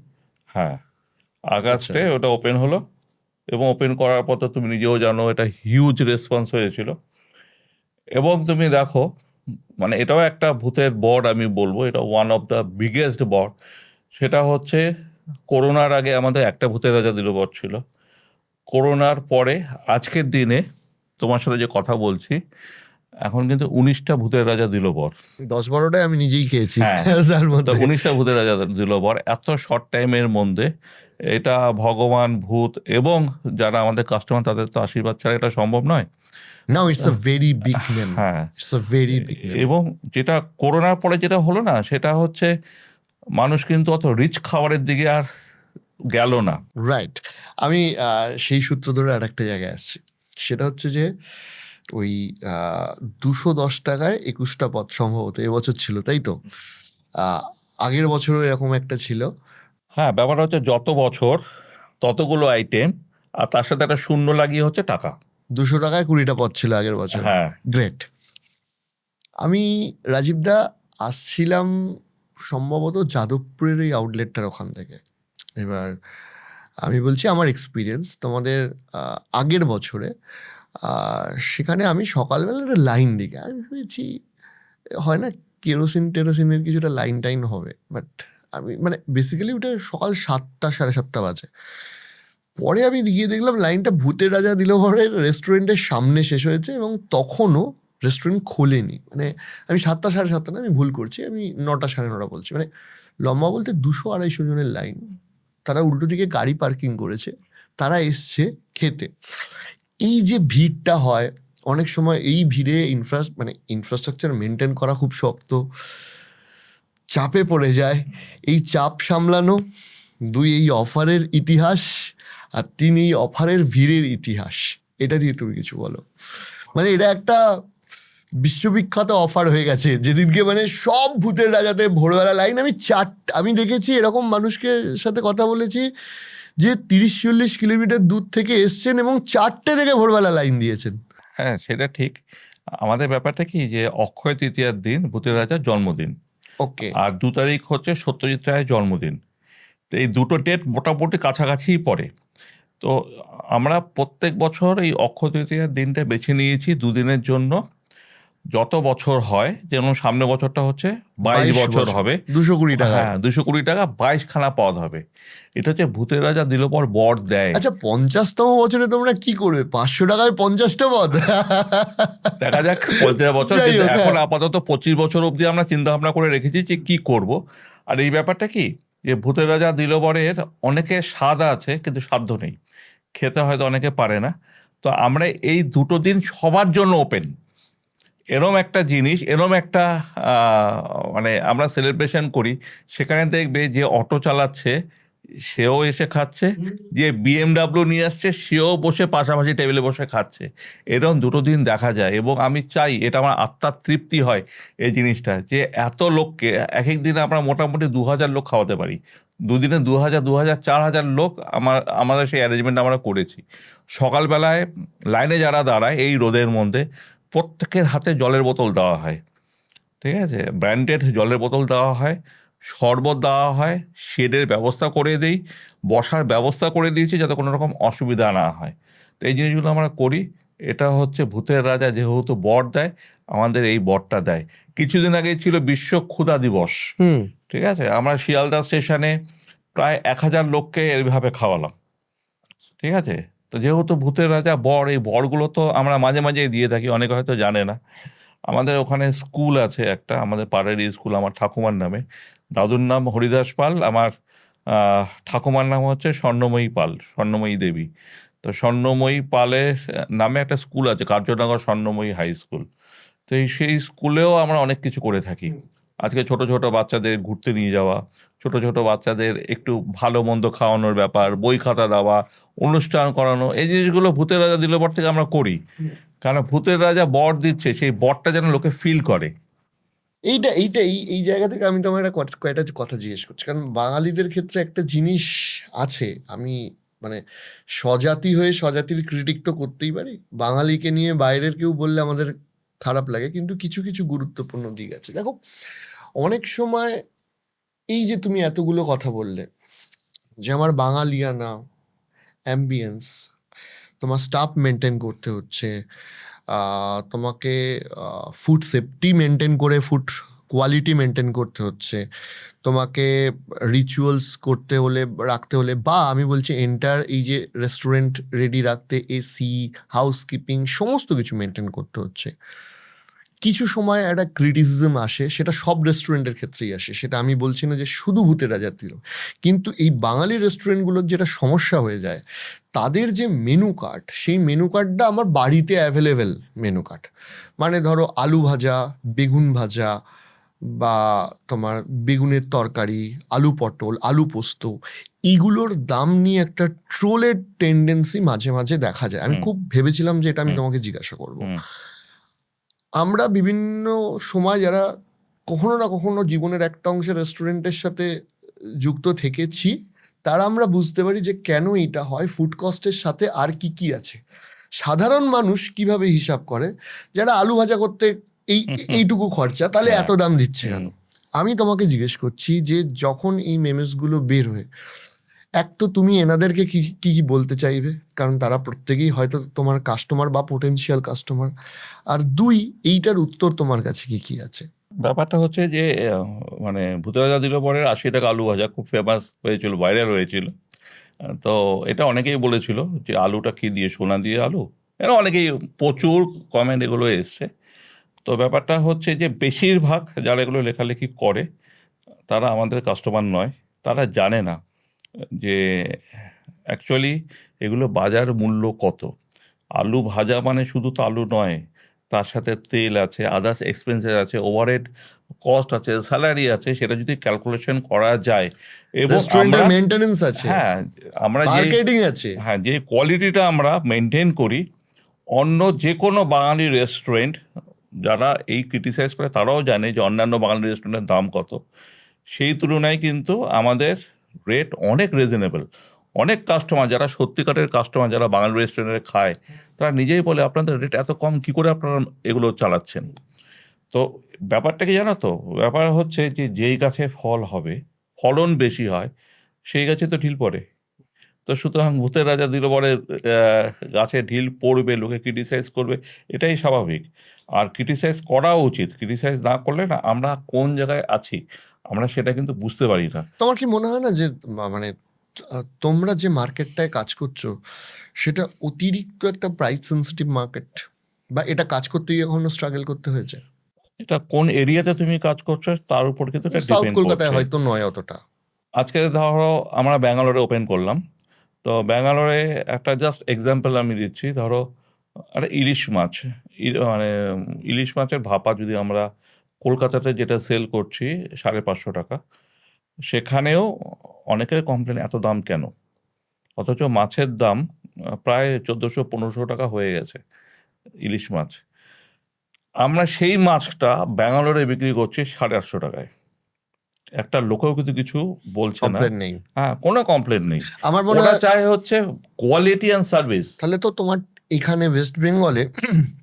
Speaker 2: হ্যাঁ,
Speaker 1: আচ্ছা।
Speaker 2: আগস্টে ওটা ওপেন হলো। এবং ওপেন করার পর তো তুমি নিজেও জানো এটা হিউজ রেসপন্স হয়েছিল। এবং তুমি দেখো, মানে এটাও একটা ভূতের বর, আমি বলবো এটা ওয়ান অফ দ্য বিগেস্ট বর। সেটা হচ্ছে করোনার আগে আমাদের একটা ভূতের রাজা দিল বর ছিল। করোনার পরে আজকের দিনে তোমার সাথে যে কথা বলছি, এখন কিন্তু 19টা ভূতের রাজা দিল বর।
Speaker 1: 10-12টায় আমি নিজেই খেয়েছি
Speaker 2: হ্যাঁ,
Speaker 1: তার
Speaker 2: তো
Speaker 1: মধ্যে।
Speaker 2: 19টা ভূতের রাজা দিল বর এত শর্ট টাইমের মধ্যে। এটা ভগবান, ভূত এবং যারা আমাদের কাস্টমার, তাদের তো আশীর্বাদ ছাড়া এটা সম্ভব নয়।
Speaker 1: Now it's a very big name.
Speaker 2: হ্যাঁ,
Speaker 1: it's a very big name.
Speaker 2: এবং যেটা করোনার পরে যেটা হলো না, সেটা হচ্ছে মানুষ কিন্তু অত রিচ খাবারের দিকে আর গেল না।
Speaker 1: রাইট। আমি সেই সূত্র ধরে আর একটা জায়গায় আসছি। সেটা হচ্ছে যে ওই 210 টাকায় 21টা পদ সম্ভবত এবছর ছিল, তাই তো? আগের বছরও এরকম একটা ছিল।
Speaker 2: হ্যাঁ, ব্যাপারটা হচ্ছে যত বছর ততগুলো আইটেম, আর তার সাথে একটা শূন্য লাগিয়ে হচ্ছে টাকা।
Speaker 1: 200 টাকায় 20টা পদ ছিল আগের বছর।
Speaker 2: হ্যাঁ,
Speaker 1: গ্রেট। আমি রাজীবদা আসছিলাম সম্ভবত যাদবপুরের ওই আউটলেটটার ওখান থেকে। এবার আমি বলছি আমার এক্সপিরিয়েন্স তোমাদের আগের বছরে। সেখানে আমি সকালবেলা একটা লাইন দিকে আমি ভেবেছি হয় না কেরোসিনের কিছুটা লাইন টাইন হবে, বাট আমি মানে বেসিক্যালি ওটা সকাল 7টা 7:30 বাজে। পরে আমি গিয়ে দেখলাম লাইনটা ভূতের রাজা দিলবরের রেস্টুরেন্টের সামনে শেষ হয়েছে, এবং তখনও রেস্টুরেন্ট খোলেনি। মানে আমি 7টা 7:30 না, আমি ভুল করছি, আমি 9টা 9:30 বলছি। মানে লম্বা বলতে 200-250 জনের লাইন। তারা উল্টো দিকে গাড়ি পার্কিং করেছে, তারা এসছে খেতে। এই যে ভিড়টা হয় অনেক সময়, এই ভিড়ে ইনফ্রাস্ট্রাকচার মেনটেন করা খুব শক্ত, চাপে পড়ে যায়। এই চাপ সামলানো, এই অফারের ইতিহাস, আর 3 এই অফারের ভিড়ের ইতিহাস, এটা দিয়ে তুমি কিছু বলো। মানে এটা একটা বিশ্ববিখ্যাত অফার হয়ে গেছে যেদিনকে মানে সব ভূতের রাজাতে ভোরবেলা লাইন। আমি দেখেছি এরকম মানুষকে সাথে কথা বলেছি যে 30-40 কিলোমিটার দূর থেকে এসছেন এবং 4টে থেকে ভোরবেলা লাইন দিয়েছেন।
Speaker 2: হ্যাঁ, সেটা ঠিক। আমাদের ব্যাপারটা কি, যে অক্ষয় তৃতীয়ার দিন ভূতের রাজার জন্মদিন,
Speaker 1: ওকে,
Speaker 2: আর 2 তারিখ হচ্ছে সত্যজিৎ রায়ের জন্মদিন। তো এই দুটো ডেট মোটামুটি কাছাকাছিই পড়ে। তো আমরা প্রত্যেক বছর এই অক্ষয় তৃতীয়ার দিনটা বেছে নিয়েছি দুদিনের জন্য। যত বছর হয়, যেমন সামনে বছরটা হচ্ছে 22 বছর হবে।
Speaker 1: 220 টাকা।
Speaker 2: হ্যাঁ, 220 টাকা 22খানা পদ হবে। এটা হচ্ছে ভূতের রাজা দিল পর বর দেয়।
Speaker 1: আচ্ছা, 50তম বছরে তোমরা কি করবে? 500 টাকায় 50টা পদ?
Speaker 2: দেখা যাক 50 বছর,
Speaker 1: যাই
Speaker 2: কিন্তু
Speaker 1: হোক,
Speaker 2: এখন
Speaker 1: হ্যাঁ।
Speaker 2: আপাতত 25 বছর অবধি আমরা চিন্তা ভাবনা করে রেখেছি যে কি করব। আর এই ব্যাপারটা কি, যে ভূতের রাজা দিল বরের অনেকে স্বাদ আছে কিন্তু সাধ্য নেই, খেতে হয়তো অনেকে পারে না। তো আমরা এই দুটো দিন সবার জন্য ওপেন, এরম একটা জিনিস, এরম একটা মানে আমরা সেলিব্রেশন করি। সেখানে দেখবে যে অটো চালাচ্ছে সেও এসে খাচ্ছে, যে বিএমডাব্লিউ নিয়ে আসছে সেও বসে পাশাপাশি টেবিলে বসে খাচ্ছে। এরকম দুটো দিন দেখা যায়, এবং আমি চাই, এটা আমার আত্মার তৃপ্তি হয় এই জিনিসটা, যে এত লোককে এক এক দিনে আমরা মোটামুটি 2000 লোক খাওয়াতে পারি। দুদিনে 2000, 4000 লোক আমাদের সেই অ্যারেঞ্জমেন্ট আমরা করেছি। সকালবেলায় লাইনে যারা দাঁড়ায় এই রোদের মধ্যে, প্রত্যেকের হাতে জলের বোতল দেওয়া হয়, ঠিক আছে, ব্র্যান্ডেড জলের বোতল দেওয়া হয়, শরবত দেওয়া হয়, শেডের ব্যবস্থা করে দিই, বসার ব্যবস্থা করে দিয়েছি যাতে কোনো রকম অসুবিধা না হয়। তো এই জিনিসগুলো আমরা করি। এটা হচ্ছে ভূতের রাজা যেহেতু বর দেয়, আমাদের এই বরটা দেয়। কিছুদিন আগে ছিল বিশ্ব ক্ষুধা দিবস,
Speaker 1: হুম।
Speaker 2: ঠিক আছে, আমরা শিয়ালদা স্টেশনে প্রায় 1000 লোককে এইভাবে খাওয়ালাম, ঠিক আছে। তো যেহেতু ভূতের রাজা বর, এই বরগুলো তো আমরা মাঝে মাঝে দিয়ে থাকি, অনেকে হয়তো জানে না। আমাদের ওখানে স্কুল আছে একটা, আমাদের পাড়ারই স্কুল, আমার ঠাকুমার নামে। দাদুর নাম হরিদাস পাল, আমার ঠাকুমার নাম হচ্ছে স্বর্ণময়ী পাল, স্বর্ণময়ী দেবী। তো স্বর্ণময়ী পালের নামে একটা স্কুল আছে, কার্যনগর স্বর্ণময়ী হাই স্কুল। তো সেই স্কুলেও আমরা অনেক কিছু করে থাকি। আজকে ছোট ছোট বাচ্চাদের ঘুরতে নিয়ে যাওয়া, ছোট ছোট বাচ্চাদের একটু ভালো মন্দ খাওয়ানোর ব্যাপার, বই খাতা দেওয়া, অনুষ্ঠান করানো, এই জিনিসগুলো ভূতের রাজা দিল বর থেকে আমরা করি। কারণ ভূতের রাজা বর দিচ্ছে, সেই বরটা যেন লোকে ফিল করে।
Speaker 1: এই জায়গা থেকে আমি তোমার কয়েকটা কথা জিজ্ঞেস করছি, কারণ বাঙালিদের ক্ষেত্রে একটা জিনিস আছে। আমি মানে স্বজাতি হয়ে স্বজাতির ক্রিটিক তো করতেই পারি, বাঙালিকে নিয়ে বাইরের কেউ বললে আমাদের খারাপ লাগে, কিন্তু কিছু কিছু গুরুত্বপূর্ণ দিক আছে। দেখো, অনেক সময় এই যে তুমি এতগুলো কথা বললে যে আমার বাঙালিয়ানা, অ্যাম্বিয়েন্স, তোমার স্টাফ মেনটেন করতে হচ্ছে, তোমাকে ফুড সেফটি মেনটেন করে ফুড কোয়ালিটি মেনটেন করতে হচ্ছে, তোমাকে রিচুয়ালস করতে হলে, রাখতে হলে, বা আমি বলছি এন্টার এই যে রেস্টুরেন্ট রেডি রাখতে এসি, হাউসকিপিং, সমস্ত কিছু মেনটেন করতে হচ্ছে। কিছু সময় একটা ক্রিটিসিজম আসে, সেটা সব রেস্টুরেন্টের ক্ষেত্রেই আসে, সেটা আমি বলছি না যে শুধু ভূতের রাজার দিল। কিন্তু এই বাঙালি রেস্টুরেন্টগুলোর যেটা সমস্যা হয়ে যায়, তাদের যে মেনু কার্ড, সেই মেনু কার্ডটা আমার বাড়িতে অ্যাভেলেবেল মেনু কার্ড। মানে ধরো আলু ভাজা, বেগুন ভাজা, বা তোমার বেগুনের তরকারি, আলু পটল, আলু পোস্ত, এইগুলোর দাম নিয়ে একটা ট্রোলের টেন্ডেন্সি মাঝে মাঝে দেখা যায়। আমি খুব ভেবেছিলাম যে এটা আমি তোমাকে জিজ্ঞাসা করবো। আমরা বিভিন্ন সময় যারা কখনো না কখনো জীবনের একটা অংশে রেস্টুরেন্টের সাথে যুক্ত থেকেছি, তারা আমরা বুঝতে পারি যে কেন এটা হয়, ফুড কস্টের সাথে আর কি কি আছে। সাধারণ মানুষ কিভাবে হিসাব করে, যারা আলু ভাজা করতে এইটুকু খরচা, তাহলে এত দাম দিচ্ছে কেন? আমি তোমাকে জিজ্ঞেস করছি যে যখন এই মেমেসগুলো বের হয়ে, এক তো তুমি এনাদেরকে কি কি কি বলতে চাইবে, কারণ তারা প্রত্যেকেই হয়তো তোমার কাস্টমার বা পোটেনশিয়াল কাস্টমার, আর দুই, এইটার উত্তর তোমার কাছে কি কি আছে?
Speaker 2: ব্যাপারটা হচ্ছে যে মানে ভূতের রাজা দিল পরের 80 টাকা আলু ভাজা খুব ফেমাস হয়েছিল, ভাইরাল হয়েছিল। তো এটা অনেকেই বলেছিল যে আলুটা কি দিয়ে, সোনা দিয়ে আলু, এরা অনেকেই, প্রচুর কমেন্ট এগুলো এসছে। তো ব্যাপারটা হচ্ছে যে বেশিরভাগ যারা এগুলো লেখালেখি করে তারা আমাদের কাস্টমার নয়, তারা জানে না যে অ্যাকচুয়ালি এগুলো বাজার মূল্য কত। আলু ভাজা মানে শুধু তো আলু নয়, তার সাথে তেল আছে, আদার্স এক্সপেন্সেস আছে, ওভারহেড কস্ট আছে, স্যালারি আছে, সেটা যদি ক্যালকুলেশন করা যায়, এবং
Speaker 1: রেস্টুরেন্টের
Speaker 2: আমরা,
Speaker 1: মেইনটেনেন্স আছে,
Speaker 2: হ্যাঁ, আমরা যে,
Speaker 1: মার্কেটিং আছে।
Speaker 2: হ্যাঁ, যে কোয়ালিটিটা আমরা মেনটেন করি, অন্য যে কোনো বাঙালি রেস্টুরেন্ট যারা এই ক্রিটিসাইজ করে তারাও জানে যে অন্যান্য বাঙালি রেস্টুরেন্টের দাম কত, সেই তুলনায় কিন্তু আমাদের রেট অনেক রিজনেবল। অনেক কাস্টমার যারা সত্যিকারের কাস্টমার, যারা বাঙালি রেস্টুরেন্টে খায়, তারা নিজেই বলে আপনাদের রেট এত কম কী করে আপনারা এগুলো চালাচ্ছেন। তো ব্যাপারটা কি জানো তো, ব্যাপার হচ্ছে যে যেই গাছে ফল হবে, ফলন বেশি হয়, সেই গাছে তো ঢিল পড়ে। তো সুতরাং ভূতের রাজা দিলবরের গাছে ঢিল পড়বে, লোকে ক্রিটিসাইজ করবে, এটাই স্বাভাবিক। আর ক্রিটিসাইজ করা উচিত, ক্রিটিসাইজ না করলে না আমরা কোন জায়গায় আছি আমরা সেটা কিন্তু বুঝতে পারি না।
Speaker 1: তোমার কি মনে হয় না যে মানে তোমরা যে মার্কেটটায় কাজ করছো সেটা অতিরিক্ত একটা প্রাইস সেন্সিটিভ মার্কেট, বা এটা কাজ করতে গিয়ে কখনো স্ট্রাগল করতে হয়েছে?
Speaker 2: এটা কোন এরিয়াতে তুমি কাজ করছো তার উপর কিন্তু এটা
Speaker 1: সাউথ
Speaker 2: ডিপেন্ড
Speaker 1: কলকাতায়
Speaker 2: করছে।
Speaker 1: হয়তো নয় অতটা।
Speaker 2: আজকে ধরো আমরা ব্যাঙ্গালোরে ওপেন করলাম, তো ব্যাঙ্গালোরে একটা জাস্ট এক্সাম্পল আমি দিচ্ছি, ধরো একটা ইলিশ মাছ, মানে ইলিশ মাছের ভাপা যদি আমরা কলকাতাতে যেটা সেল করছি 550 টাকা, সেখানেও অনেকের কমপ্লেন এত দাম কেন, অথচ মাছের দাম প্রায় 1400-1500 টাকা হয়ে গেছে ইলিশ মাছ। আমরা সেই মাছটা ব্যাঙ্গালোরে বিক্রি করছি 850 টাকায়। একটা লোকেও কিন্তু কিছু বলছে না,
Speaker 1: কমপ্লেন নেই।
Speaker 2: হ্যাঁ, কোনো কমপ্লেন নেই।
Speaker 1: আমার মনে
Speaker 2: ওরা
Speaker 1: হয়
Speaker 2: চায় হচ্ছে কোয়ালিটি অ্যান্ড সার্ভিস।
Speaker 1: তাহলে তো তোমার এখানে ওয়েস্ট বেঙ্গলে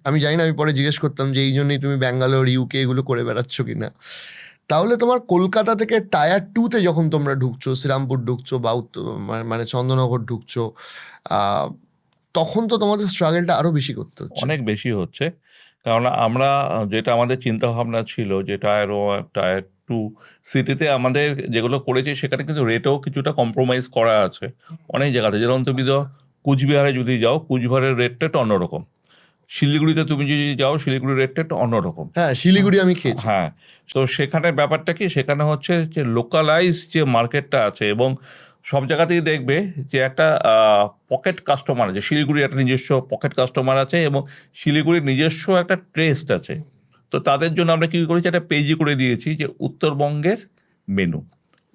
Speaker 1: আমি জানি না, আমি পরে জিজ্ঞেস করতাম যে এই জন্যই তুমি ব্যাঙ্গালোর ইউকে এগুলো করে বেড়াচ্ছ কিনা। তাহলে তোমার কলকাতা থেকে টায়ার 2-তে যখন তোমরা ঢুকছো, শ্রীরামপুর ঢুকছো বা মানে চন্দ্রনগর ঢুকছো, তখন তো তোমাদের স্ট্রাগলটা আরো বেশি করতে হচ্ছে।
Speaker 2: অনেক বেশি হচ্ছে, কারণ আমরা যেটা আমাদের চিন্তা ভাবনা ছিল যে টায়ার 1 টায়ার 2 সিটিতে আমাদের যেগুলো করেছি সেখানে কিন্তু রেটেও কিছুটা কম্প্রোমাইজ করা আছে অনেক জায়গাতে। যেরকম তুমি তো কুচবিহারে যদি যাও, কুচবিহারের রেটটা একটু অন্যরকম। শিলিগুড়িতে তুমি যদি যাও, শিলিগুড়ির রেটটা একটু অন্যরকম।
Speaker 1: হ্যাঁ, শিলিগুড়ি আমি খেয়েছি।
Speaker 2: হ্যাঁ, তো সেখানে ব্যাপারটা কি, সেখানে হচ্ছে যে লোকালাইজ যে মার্কেটটা আছে, এবং সব জায়গাতেই দেখবে যে একটা পকেট কাস্টমার আছে। শিলিগুড়ির একটা নিজস্ব পকেট কাস্টমার আছে এবং শিলিগুড়ির নিজস্ব একটা টেস্ট আছে। তো তাদের জন্য আমরা কী করেছি, একটা পেজই করে দিয়েছি যে উত্তরবঙ্গের মেনু।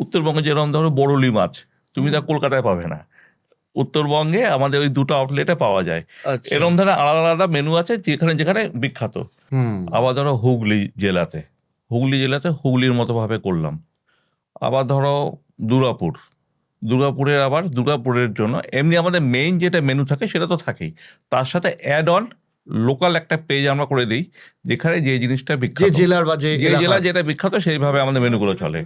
Speaker 2: উত্তরবঙ্গে যেরকম ধরো বরলি মাছ তুমি তা কলকাতায় পাবে না, উত্তরবঙ্গে আমাদের ওই দুটো আউটলেটে পাওয়া যায়।
Speaker 1: আচ্ছা।
Speaker 2: এরকম ধরনের আলাদা আলাদা মেনু আছে যেখানে যেখানে বিখ্যাত।
Speaker 1: হুম।
Speaker 2: আবার ধরো হুগলি জেলাতে, হুগলি জেলাতে হুগলির মতোভাবে করলাম। আবার ধরো দুর্গাপুর, দুর্গাপুরের আবার দুর্গাপুরের জন্য এমনি আমাদের মেইন যেটা মেনু থাকে সেটা তো থাকেই, তার সাথে অ্যাড অন লোকাল একটা পেজ আমরা করে দিই যেখানে যে জিনিসটা
Speaker 1: যে
Speaker 2: বিখ্যাত,
Speaker 1: জেলার বা যে
Speaker 2: যে জেলা
Speaker 1: এলাকার
Speaker 2: যেটা বিখ্যাত সেইভাবে আমাদের মেনুগুলো চলে।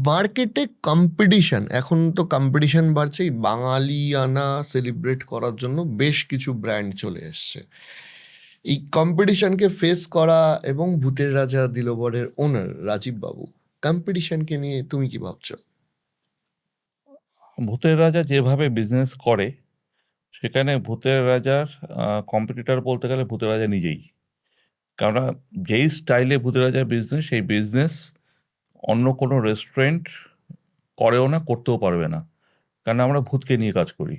Speaker 1: মার্কেটে কম্পিটিশন, এখন তো কম্পিটিশন বাড়ছে। এই বাঙালিয়ানা সেলিব্রেট করার জন্য বেশ কিছু ব্র্যান্ড চলে এসছে। এই কম্পিটিশনকে ফেস করা, এবং ভূতের রাজা দিলবরের ওনার রাজীব বাবু, কম্পিটিশনকে নিয়ে তুমি কি ভাবছো?
Speaker 2: ভূতের রাজা যেভাবে বিজনেস করে সেখানে ভূতের রাজার কম্পিটিটর বলতে গেলে ভূতের রাজা নিজেই। কেননা যেই স্টাইলে ভূতের রাজার বিজনেস, সেই বিজনেস অন্য কোনো রেস্টুরেন্ট করেও না, করতেও পারবে না। কারণ আমরা ভূতকে নিয়ে কাজ করি,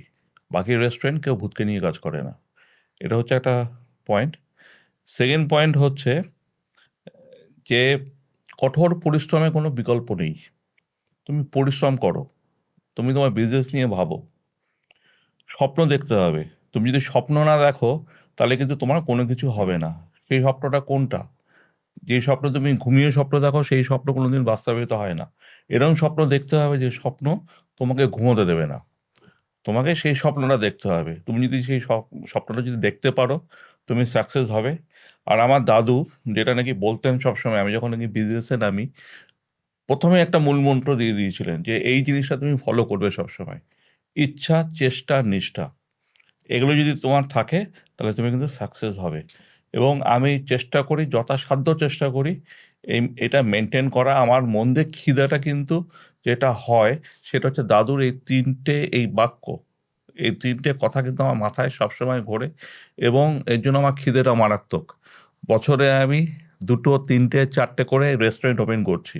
Speaker 2: বাকি রেস্টুরেন্ট কেউ ভূতকে নিয়ে কাজ করে না। এটা হচ্ছে একটা পয়েন্ট। সেকেন্ড পয়েন্ট হচ্ছে যে কঠোর পরিশ্রমের কোনো বিকল্প নেই। তুমি পরিশ্রম করো, তুমি তোমার বিজনেস নিয়ে ভাবো, স্বপ্ন দেখতে হবে। তুমি যদি স্বপ্ন না দেখো তাহলে কিন্তু তোমার কোনো কিছু হবে না। সেই স্বপ্নটা কোনটা? যে স্বপ্ন তুমি ঘুমিয়ে স্বপ্ন দেখো সেই স্বপ্ন কোনোদিন বাস্তবায়িত হয় না। এরকম স্বপ্ন দেখতে হবে যে স্বপ্ন তোমাকে ঘুমোতে দেবে না, তোমাকে সেই স্বপ্নটা দেখতে হবে। তুমি যদি সেই স্বপ্নটা যদি দেখতে পারো তুমি সাকসেস হবে। আর আমার দাদু যেটা নাকি বলতেন সবসময়, আমি যখন নাকি বিজনেসে নামি, প্রথমে একটা মূলমন্ত্র দিয়ে দিয়েছিলেন যে এই জিনিসটা তুমি ফলো করবে সবসময়, ইচ্ছা, চেষ্টা, নিষ্ঠা, এগুলো যদি তোমার থাকে তাহলে তুমি কিন্তু সাকসেস হবে। এবং আমি চেষ্টা করি, যথাসাধ্য চেষ্টা করি এটা মেনটেন করা। আমার মধ্যে খিদাটা কিন্তু যেটা হয় সেটা হচ্ছে দাদুর এই বাক্য, এই 3টে কথা কিন্তু আমার মাথায় সবসময় ঘোরে, এবং এর জন্য আমার খিদেটা মারাত্মক। বছরে আমি 2, 3, 4টে করে রেস্টুরেন্ট ওপেন করছি।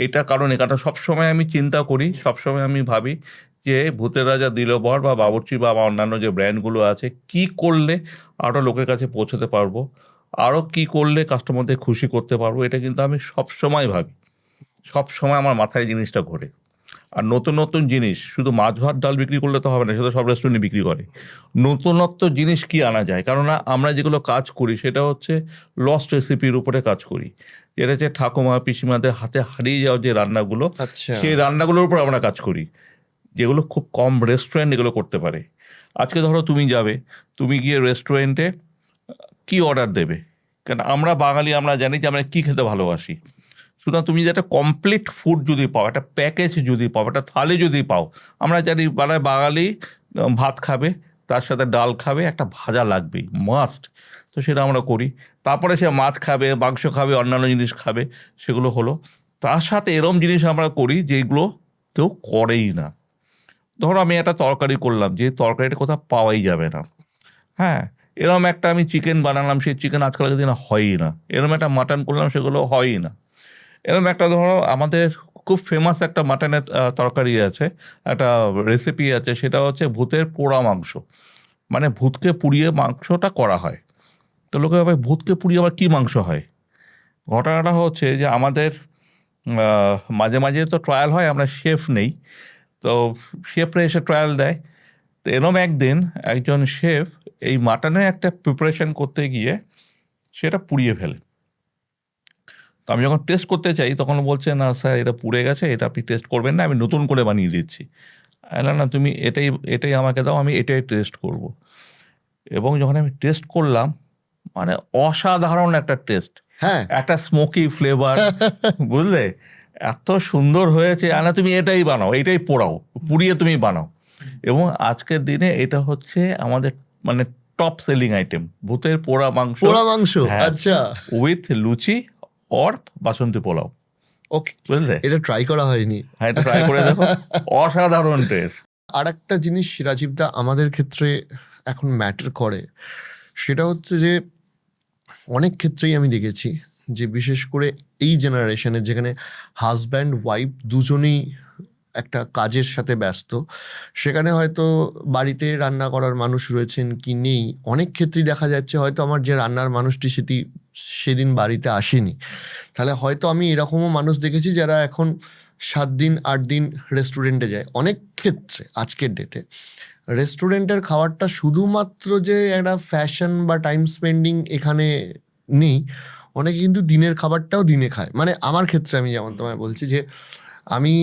Speaker 2: এটা কারণ এখানে সবসময় আমি চিন্তা করি, সবসময় আমি ভাবি যে ভূতের রাজা দিলবর বা বাবুর্চি বা আমার অন্যান্য যে ব্র্যান্ডগুলো আছে, কি করলে আরও লোকের কাছে পৌঁছতে পারবো, আরও কি করলে কাস্টমারদের খুশি করতে পারবো, এটা কিন্তু আমি সবসময় ভাবি, সবসময় আমার মাথায় জিনিসটা ঘোরে। আর নতুন নতুন জিনিস, শুধু মাছ ভাত ডাল বিক্রি করলে তো হবে না, সেটা সব রেস্টুরেন্টে বিক্রি করে। নতুনত্ব জিনিস কি আনা যায়, কেননা আমরা যেগুলো কাজ করি সেটা হচ্ছে লস্ট রেসিপির উপরে কাজ করি, যেটা হচ্ছে ঠাকুমা পিসিমাদের হাতে হারিয়ে যাওয়া যে রান্নাগুলো,
Speaker 1: আচ্ছা।
Speaker 2: সেই রান্নাগুলোর উপর আমরা কাজ করি, যেগুলো খুব কম রেস্টুরেন্ট এগুলো করতে পারে। আজকে ধরো তুমি যাবে, তুমি গিয়ে রেস্টুরেন্টে কি অর্ডার দেবে, কারণ আমরা বাঙালি, আমরা জানি যে আমরা কী খেতে ভালোবাসি। সুতরাং তুমি যদি একটা কমপ্লিট ফুড যদি পাও, একটা প্যাকেজ যদি পাও, একটা থালি যদি পাও, আমরা জানি বাঙালি ভাত খাবে, তার সাথে ডাল খাবে, একটা ভাজা লাগবেই, মাস্ট। তো সেটা আমরা করি। তারপরে সে মাছ খাবে, মাংস খাবে, অন্যান্য জিনিস খাবে, সেগুলো হলো। তার সাথে এরম জিনিস আমরা করি যেগুলো কেউ করেই না। ধরো আমি একটা তরকারি করলাম, যে তরকারিটা কোথাও পাওয়াই যাবে না, হ্যাঁ, এরম একটা আমি চিকেন বানালাম, সেই চিকেন আজকালকার দিনে হয়ই না। এরম একটা মাটন করলাম, সেগুলো হয়ই না। এরকম একটা ধরো আমাদের খুব ফেমাস একটা মাটনের তরকারি আছে, একটা রেসিপি আছে, সেটা হচ্ছে ভূতের পোড়া মাংস, মানে ভূতকে পুড়িয়ে মাংসটা করা হয়। তো লোকে ভাবে ভূতকে পুড়িয়ে আবার কী মাংস হয়। ঘটনাটা হচ্ছে যে আমাদের মাঝে মাঝে তো ট্রায়াল হয়, আমরা শেফ নেই, তো শেফরা এসে ট্রায়াল দেয়। তো এরম একদিন একজন শেফ এই মাটনের একটা প্রিপারেশন করতে গিয়ে সেটা পুড়িয়ে ফেলে। তো আমি যখন টেস্ট করতে চাই তখন বলছে, না স্যার এটা পুড়ে গেছে, এটা আপনি টেস্ট করবেন না, আমি নতুন করে বানিয়ে দিচ্ছি। না, তুমি এটাই এটাই আমাকে দাও, আমি এটাই টেস্ট করব। এবং যখন আমি টেস্ট করলাম, মানে অসাধারণ একটা টেস্ট,
Speaker 1: হ্যাঁ।
Speaker 2: একটা স্মোকি ফ্লেভার, বুঝলে, এত সুন্দর হয়েছে। না তুমি এটাই বানাও, এটাই পোড়াও, পুড়িয়ে তুমি বানাও। এবং আজকের দিনে এটা হচ্ছে আমাদের মানে টপ সেলিং আইটেম, ভূতের পোড়া মাংস।
Speaker 1: পোড়া মাংস,
Speaker 2: হ্যাঁ,
Speaker 1: আচ্ছা।
Speaker 2: উইথ লুচি অর বাসন্তী পোলাও,
Speaker 1: ওকে,
Speaker 2: বুঝলে।
Speaker 1: এটা ট্রাই করা হয়নি।
Speaker 2: হ্যাঁ, এটা ট্রাই করে দেখো, অসাধারণ টেস্ট।
Speaker 1: আর একটা জিনিস রাজীবদা আমাদের ক্ষেত্রে এখন ম্যাটার করে, সেটা হচ্ছে যে অনেক ক্ষেত্রেই আমি দেখেছি যে বিশেষ করে এই জেনারেশনে, যেখানে হাজব্যান্ড ওয়াইফ দুজনেই একটা কাজের সাথে ব্যস্ত, সেখানে হয়তো বাড়িতে রান্না করার মানুষ রয়েছেন কি নেই, অনেক ক্ষেত্রেই দেখা যাচ্ছে হয়তো আমার যে রান্নার মানুষটি সেদিন বাড়িতে আসেনি। তাহলে হয়তো আমি এরকমও মানুষ দেখেছি যারা এখন 7 দিন 8 দিন রেস্টুরেন্টে যায়। অনেক ক্ষেত্রে আজকের ডেটে রেস্টুরেন্টের খাবারটা শুধুমাত্র যে একটা ফ্যাশন বা টাইম স্পেন্ডিং এখানে নেই, অনেকে কিন্তু দিনের খাবারটাও দিনে খায়। মানে আমার ক্ষেত্রে আমি যেমন তোমায় বলছি যে আমি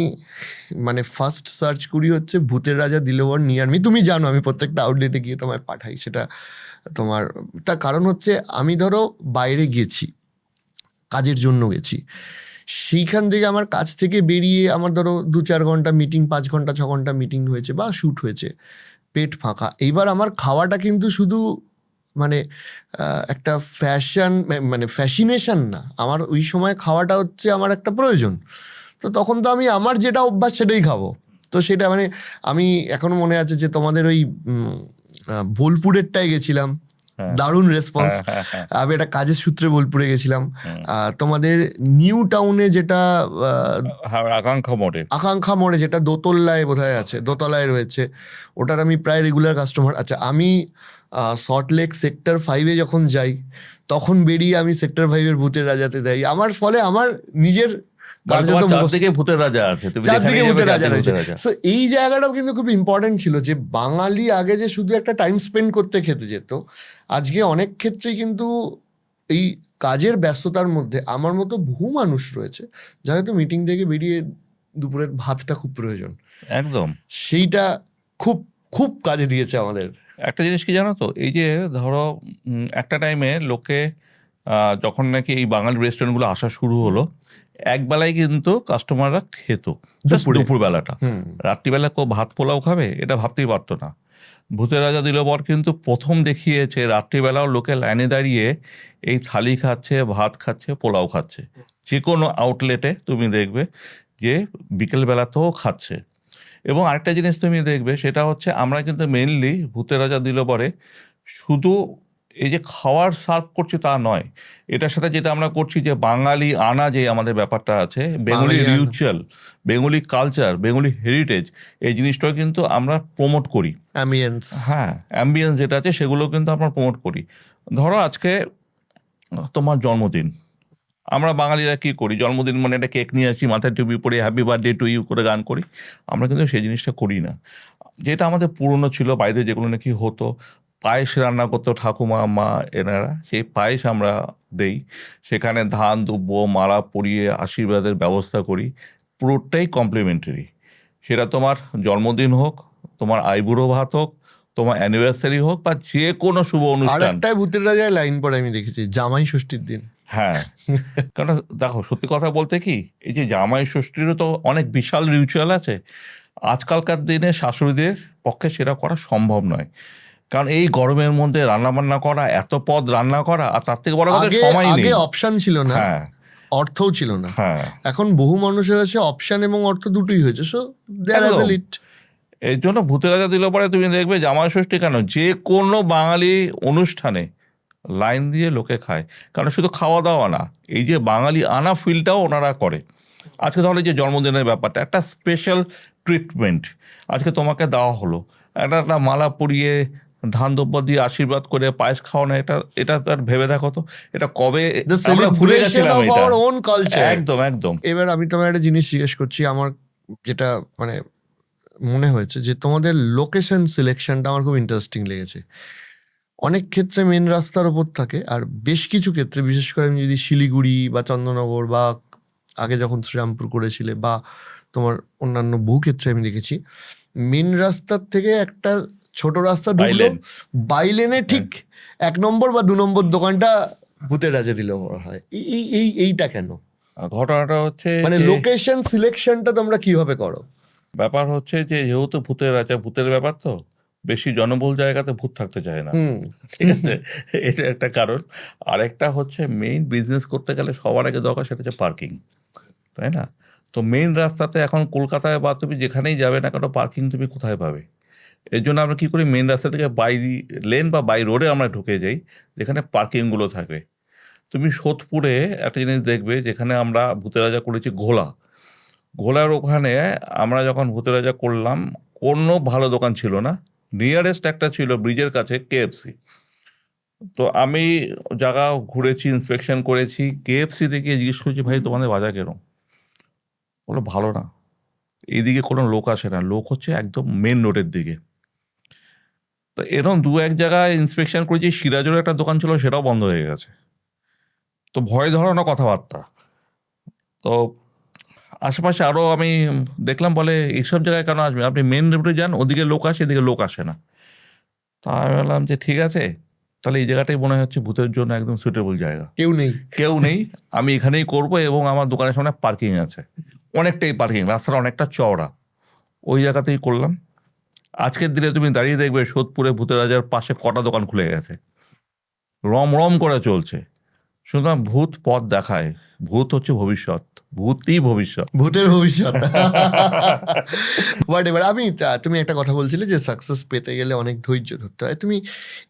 Speaker 1: মানে ফার্স্ট সার্চ করি হচ্ছে ভূতের রাজা দিলবর নিয়ার মি। তুমি জানো আমি প্রত্যেকটা আউটলেটে গিয়ে তোমায় পাঠাই সেটা তোমার। তার কারণ হচ্ছে আমি ধরো বাইরে গেছি, কাজের জন্য গেছি, সেইখান থেকে আমার কাজ থেকে বেরিয়ে আমার ধরো 2-4 ঘন্টা মিটিং, 5 ঘন্টা 6 ঘন্টা মিটিং হয়েছে বা শ্যুট হয়েছে, পেট ফাঁকা। এইবার আমার খাওয়াটা কিন্তু শুধু মানে একটা ফ্যাশন, মানে ফ্যাসিনেশন না, আমার ওই সময় খাওয়াটা হচ্ছে আমার একটা প্রয়োজন। তো তখন তো আমি আমার যেটা অভ্যাস সেটাই খাবো। তো সেটা মানে আমি এখনো মনে আছে যে তোমাদের ওই বোলপুরেরটায় গেছিলাম, দারুণ রেসপন্স। আমি একটা কাজের সূত্রে বোলপুরে গেছিলাম। তোমাদের নিউ টাউনে যেটা আকাঙ্ক্ষা মোড়ে যেটা দোতলায় বোধহয় আছে, দোতলায় রয়েছে, ওটার আমি প্রায় রেগুলার কাস্টমার। আচ্ছা, আমি সল্টলেক সেক্টর 5-এ যখন যাই তখন বেরিয়ে আমি সেক্টর 5-এর ভূতের রাজাতে যাই। আমার ফলে আমার নিজের
Speaker 2: চারদিকে ভূতের রাজা আছে,
Speaker 1: চারদিকে ভূতের রাজা রয়েছে। তো এই জায়গাটাও কিন্তু খুব ইম্পর্টেন্ট ছিল যে বাঙালি আগে যে শুধু একটা টাইম স্পেন্ড করতে খেতে যেত, আজকে অনেক ক্ষেত্রেই কিন্তু এই কাজের ব্যস্ততার মধ্যে আমার মতো বহু মানুষ রয়েছে যারা তো মিটিং থেকে বেরিয়ে দুপুরের ভাতটা খুব প্রয়োজন।
Speaker 2: একদম,
Speaker 1: সেইটা খুব খুব কাজে দিয়েছে আমাদের।
Speaker 2: একটা জিনিস কি জানো তো, এই যে ধরো একটা টাইমে লোকে যখন নাকি এই বাঙালি রেস্টুরেন্টগুলো আসা শুরু হলো, একবেলায় কিন্তু কাস্টমাররা খেত, দুপুরবেলাটা। রাত্রিবেলা কেউ ভাত পোলাও খাবে এটা ভাবতেই পারতো না। ভূতের রাজা দিলবর কিন্তু প্রথম দেখিয়েছে রাত্রিবেলাও লোকে লাইনে দাঁড়িয়ে এই থালি খাচ্ছে, ভাত খাচ্ছে, পোলাও খাচ্ছে। যে কোনো আউটলেটে তুমি দেখবে যে বিকেলবেলাতেও খাচ্ছে। এবং আরেকটা জিনিস তুমি দেখবে, সেটা হচ্ছে আমরা কিন্তু মেনলি ভূতের রাজা দিলবরে শুধু এই যে খাওয়ার সার্ভ করছি তা নয়, এটার সাথে যেটা আমরা করছি যে বাঙালি আনা যে আমাদের ব্যাপারটা আছে, Bengali ritual, Bengali culture, Bengali heritage, এই জিনিসটাও কিন্তু আমরা প্রমোট করি। হ্যাঁ, অ্যাম্বিয়েন্স যেটা আছে সেগুলো কিন্তু আমরা প্রমোট করি। ধরো আজকে তোমার জন্মদিন, আমরা বাঙালিরা কি করি, জন্মদিন মানে একটা কেক নিয়ে আসি, মাথায় টুপি পরে হ্যাপি বার্থডে টু ইউ করে গান করি। আমরা কিন্তু সেই জিনিসটা করি না। যেটা আমাদের পুরনো ছিল, বাড়িতে যেগুলো নাকি হতো, পায়েস রান্না করতো ঠাকুমা মা এনারা, সেই পায়েস আমরা দেই, সেখানে ধান দুব্য মালা পরিয়ে আশীর্বাদের ব্যবস্থা করি, পুরোটাই কমপ্লিমেন্টারি। সেটা তোমার জন্মদিন হোক, তোমার আইবুড়ো ভাত হোক, তোমার অ্যানিভার্সারি হোক, বা যে কোনো শুভ
Speaker 1: আর
Speaker 2: অনুষ্ঠান।
Speaker 1: একটাই ভূতের রাজায় লাইন পড়ে আমি দেখেছি, জামাই ষষ্ঠীর দিন।
Speaker 2: হ্যাঁ, কারণ দেখো সত্যি কথা বলতে কি, এই যে জামাই ষষ্ঠীরও তো অনেক বিশাল রিচুয়াল আছে। আজকালকার দিনে শাশুড়িদের পক্ষে সেটা করা সম্ভব নয়, কারণ এই গরমের মধ্যে রান্না বান্না করা, এত পদ রান্না করা, আর তার থেকে বড় কথা
Speaker 1: আগে
Speaker 2: সময়
Speaker 1: আগে
Speaker 2: নেই।
Speaker 1: অপশন ছিল না,
Speaker 2: হ্যাঁ
Speaker 1: অর্থও ছিল না।
Speaker 2: হ্যাঁ,
Speaker 1: এখন বহু মানুষের আছে অপশন এবং অর্থ দুটোই হয়েছে, সো দেয়ার
Speaker 2: একদম।
Speaker 1: Has it.
Speaker 2: এই জন্য ভূতের রাজা দিলে পরে তুমি দেখবে জামাই ষষ্ঠী কেন, যে কোনো বাঙালি অনুষ্ঠানে লাইন দিয়ে লোকে খায়। কারণ শুধু খাওয়া দাওয়া না, এই যে বাঙালি আনা ফিলটাও ওনারা করে। আজকে তাহলে যে জন্মদিনের ব্যাপারটা একটা স্পেশাল ট্রিটমেন্ট আজকে তোমাকে দেওয়া হলো, একটা মালা পরিয়ে ধান দ্রব্য দিয়ে আশীর্বাদ করে পায়েস খাওয়ানো, এটা এটা তার ভেবে দেখো তো, এটা কবে
Speaker 1: দ্য
Speaker 2: আমরা ভুলে
Speaker 1: সেলিব্রেশন
Speaker 2: গেছিলাম
Speaker 1: অফ
Speaker 2: এটা।
Speaker 1: Our own culture.
Speaker 2: একদম একদম।
Speaker 1: এবার আমি তোমার একটা জিনিস জিজ্ঞেস করছি, আমার যেটা মানে মনে হয়েছে যে তোমাদের লোকেশন সিলেকশনটা আমার খুব ইন্টারেস্টিং লেগেছে। অনেক ক্ষেত্রে মেন রাস্তার ওপর থাকে, আর বেশ কিছু ক্ষেত্রে বিশেষ করে আমি যদি শিলিগুড়ি বা চন্দননগর বা আগে যখন শ্রীরামপুর করেছিলে বা তোমার অন্যান্য বহু ক্ষেত্রে আমি দেখেছি মেন রাস্তার থেকে একটা ছোট রাস্তা ঢুকলো,
Speaker 2: বাইলেন।
Speaker 1: বাইলেনে ঠিক 1 নম্বর বা 2 নম্বর দোকানটা ভূতের রাজা দিলে হয়। এইটা কেন?
Speaker 2: ঘটনাটা হচ্ছে
Speaker 1: মানে
Speaker 2: যে,
Speaker 1: লোকেশন সিলেকশনটা তোমরা কিভাবে করো?
Speaker 2: ব্যাপার হচ্ছে যে যেহেতু ভূতের রাজা, ভূতের ব্যাপার তো বেশি জনবহুল জায়গাতে ভূত থাকতে চায় না,
Speaker 1: হুম।
Speaker 2: ঠিক আছে, এটা একটা কারণ। আরেকটা হচ্ছে মেইন বিজনেস করতে গেলে সবার আগে দরকার সেটা হচ্ছে পার্কিং, তাই না? তো মেইন রাস্তাতে এখন কলকাতায় বা তুমি যেখানেই যাবে না কেন, পার্কিং তুমি কোথায় পাবে? এর জন্য আমরা কী করি, মেইন রাস্তা থেকে বাই লেন বা বাই রোডে আমরা ঢুকে যাই, যেখানে পার্কিংগুলো থাকবে। তুমি সোদপুরে একটা জিনিস দেখবে, যেখানে আমরা ভূতের রাজা করেছি ঘোলা, ঘোলার ওখানে আমরা যখন ভূতের রাজা করলাম, কোনো ভালো দোকান ছিল না, নিয়ারেস্ট একটা ছিল ব্রিজের কাছে কেএফসি। তো আমি জায়গা ঘুরেছি, ইন্সপেকশন করেছি, কেএফসিতে গিয়ে জিজ্ঞেস করছি, ভাই তোমাদের বাজার কেরম? বলো ভালো না, এইদিকে কোনো লোক আসে না, লোক হচ্ছে একদম মেন রোডের দিকে। তো এরকম দু এক জায়গায় ইন্সপেকশন করেছি, সিরাজের একটা দোকান ছিল সেটাও বন্ধ হয়ে গেছে। তো ভয় ধরানো কথাবার্তা। তো আশেপাশে আরও আমি দেখলাম, বলে এইসব জায়গায় কেন আসবেন, আপনি মেন রোডে যান, ওদিকে লোক আসে, এদিকে লোক আসে না। তা আমি বললাম যে ঠিক আছে, তাহলে এই জায়গাটাই মনে হচ্ছে ভূতের জন্য একদম সুটেবল জায়গা।
Speaker 1: কেউ নেই।
Speaker 2: কেউ নেই, আমি এখানেই করব, এবং আমার দোকানের সামনে পার্কিং আছে, অনেকটাই পার্কিং, রাস্তাটা অনেকটা চওড়া, ওই জায়গাতেই করলাম। আজকের দিনে তুমি দাঁড়িয়ে দেখবে সোদপুরে ভূতের রাজার পাশে কটা দোকান খুলে গেছে, রম রম করে চলছে। সুতরাং ভূত পথ দেখায়, ভূত হচ্ছে ভবিষ্যৎ, ভূতই ভবিষ্যৎ।
Speaker 1: ভূতের ভবিষ্যৎ। বাট এবার তুমি একটা কথা বলছিলে যে সাকসেস পেতে গেলে অনেক ধৈর্য ধরতে হয়। তুমি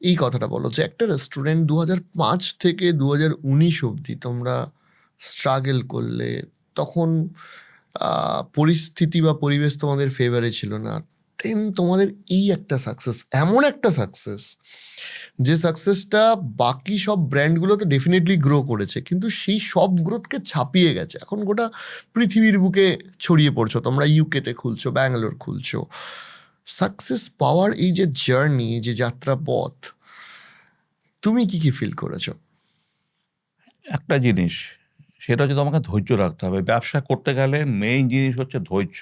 Speaker 1: এই কথাটা বলো যে একটা রেস্টুরেন্ট 2005 থেকে 2019 অবধি তোমরা স্ট্রাগল করলে, তখন পরিস্থিতি বা পরিবেশ তোমাদের ফেভারে ছিল না, দেন তোমাদের এই একটা সাকসেস, এমন একটা সাকসেস যে সাকসেসটা বাকি সব ব্র্যান্ডগুলো তো ডেফিনেটলি গ্রো করেছে, কিন্তু সেই সব গ্রোথকে ছাপিয়ে গেছে, এখন গোটা পৃথিবীর বুকে ছড়িয়ে পড়ছো, তোমরা ইউকেতে খুলছো, ব্যাঙ্গালোর খুলছো। সাকসেস পাওয়ার এই যে জার্নি, যে যাত্রা পথ, তুমি কি কি ফিল করেছো?
Speaker 2: একটা জিনিস, সেটা হচ্ছে তোমাকে ধৈর্য রাখতে হবে। ব্যবসা করতে গেলে মেইন জিনিস হচ্ছে ধৈর্য।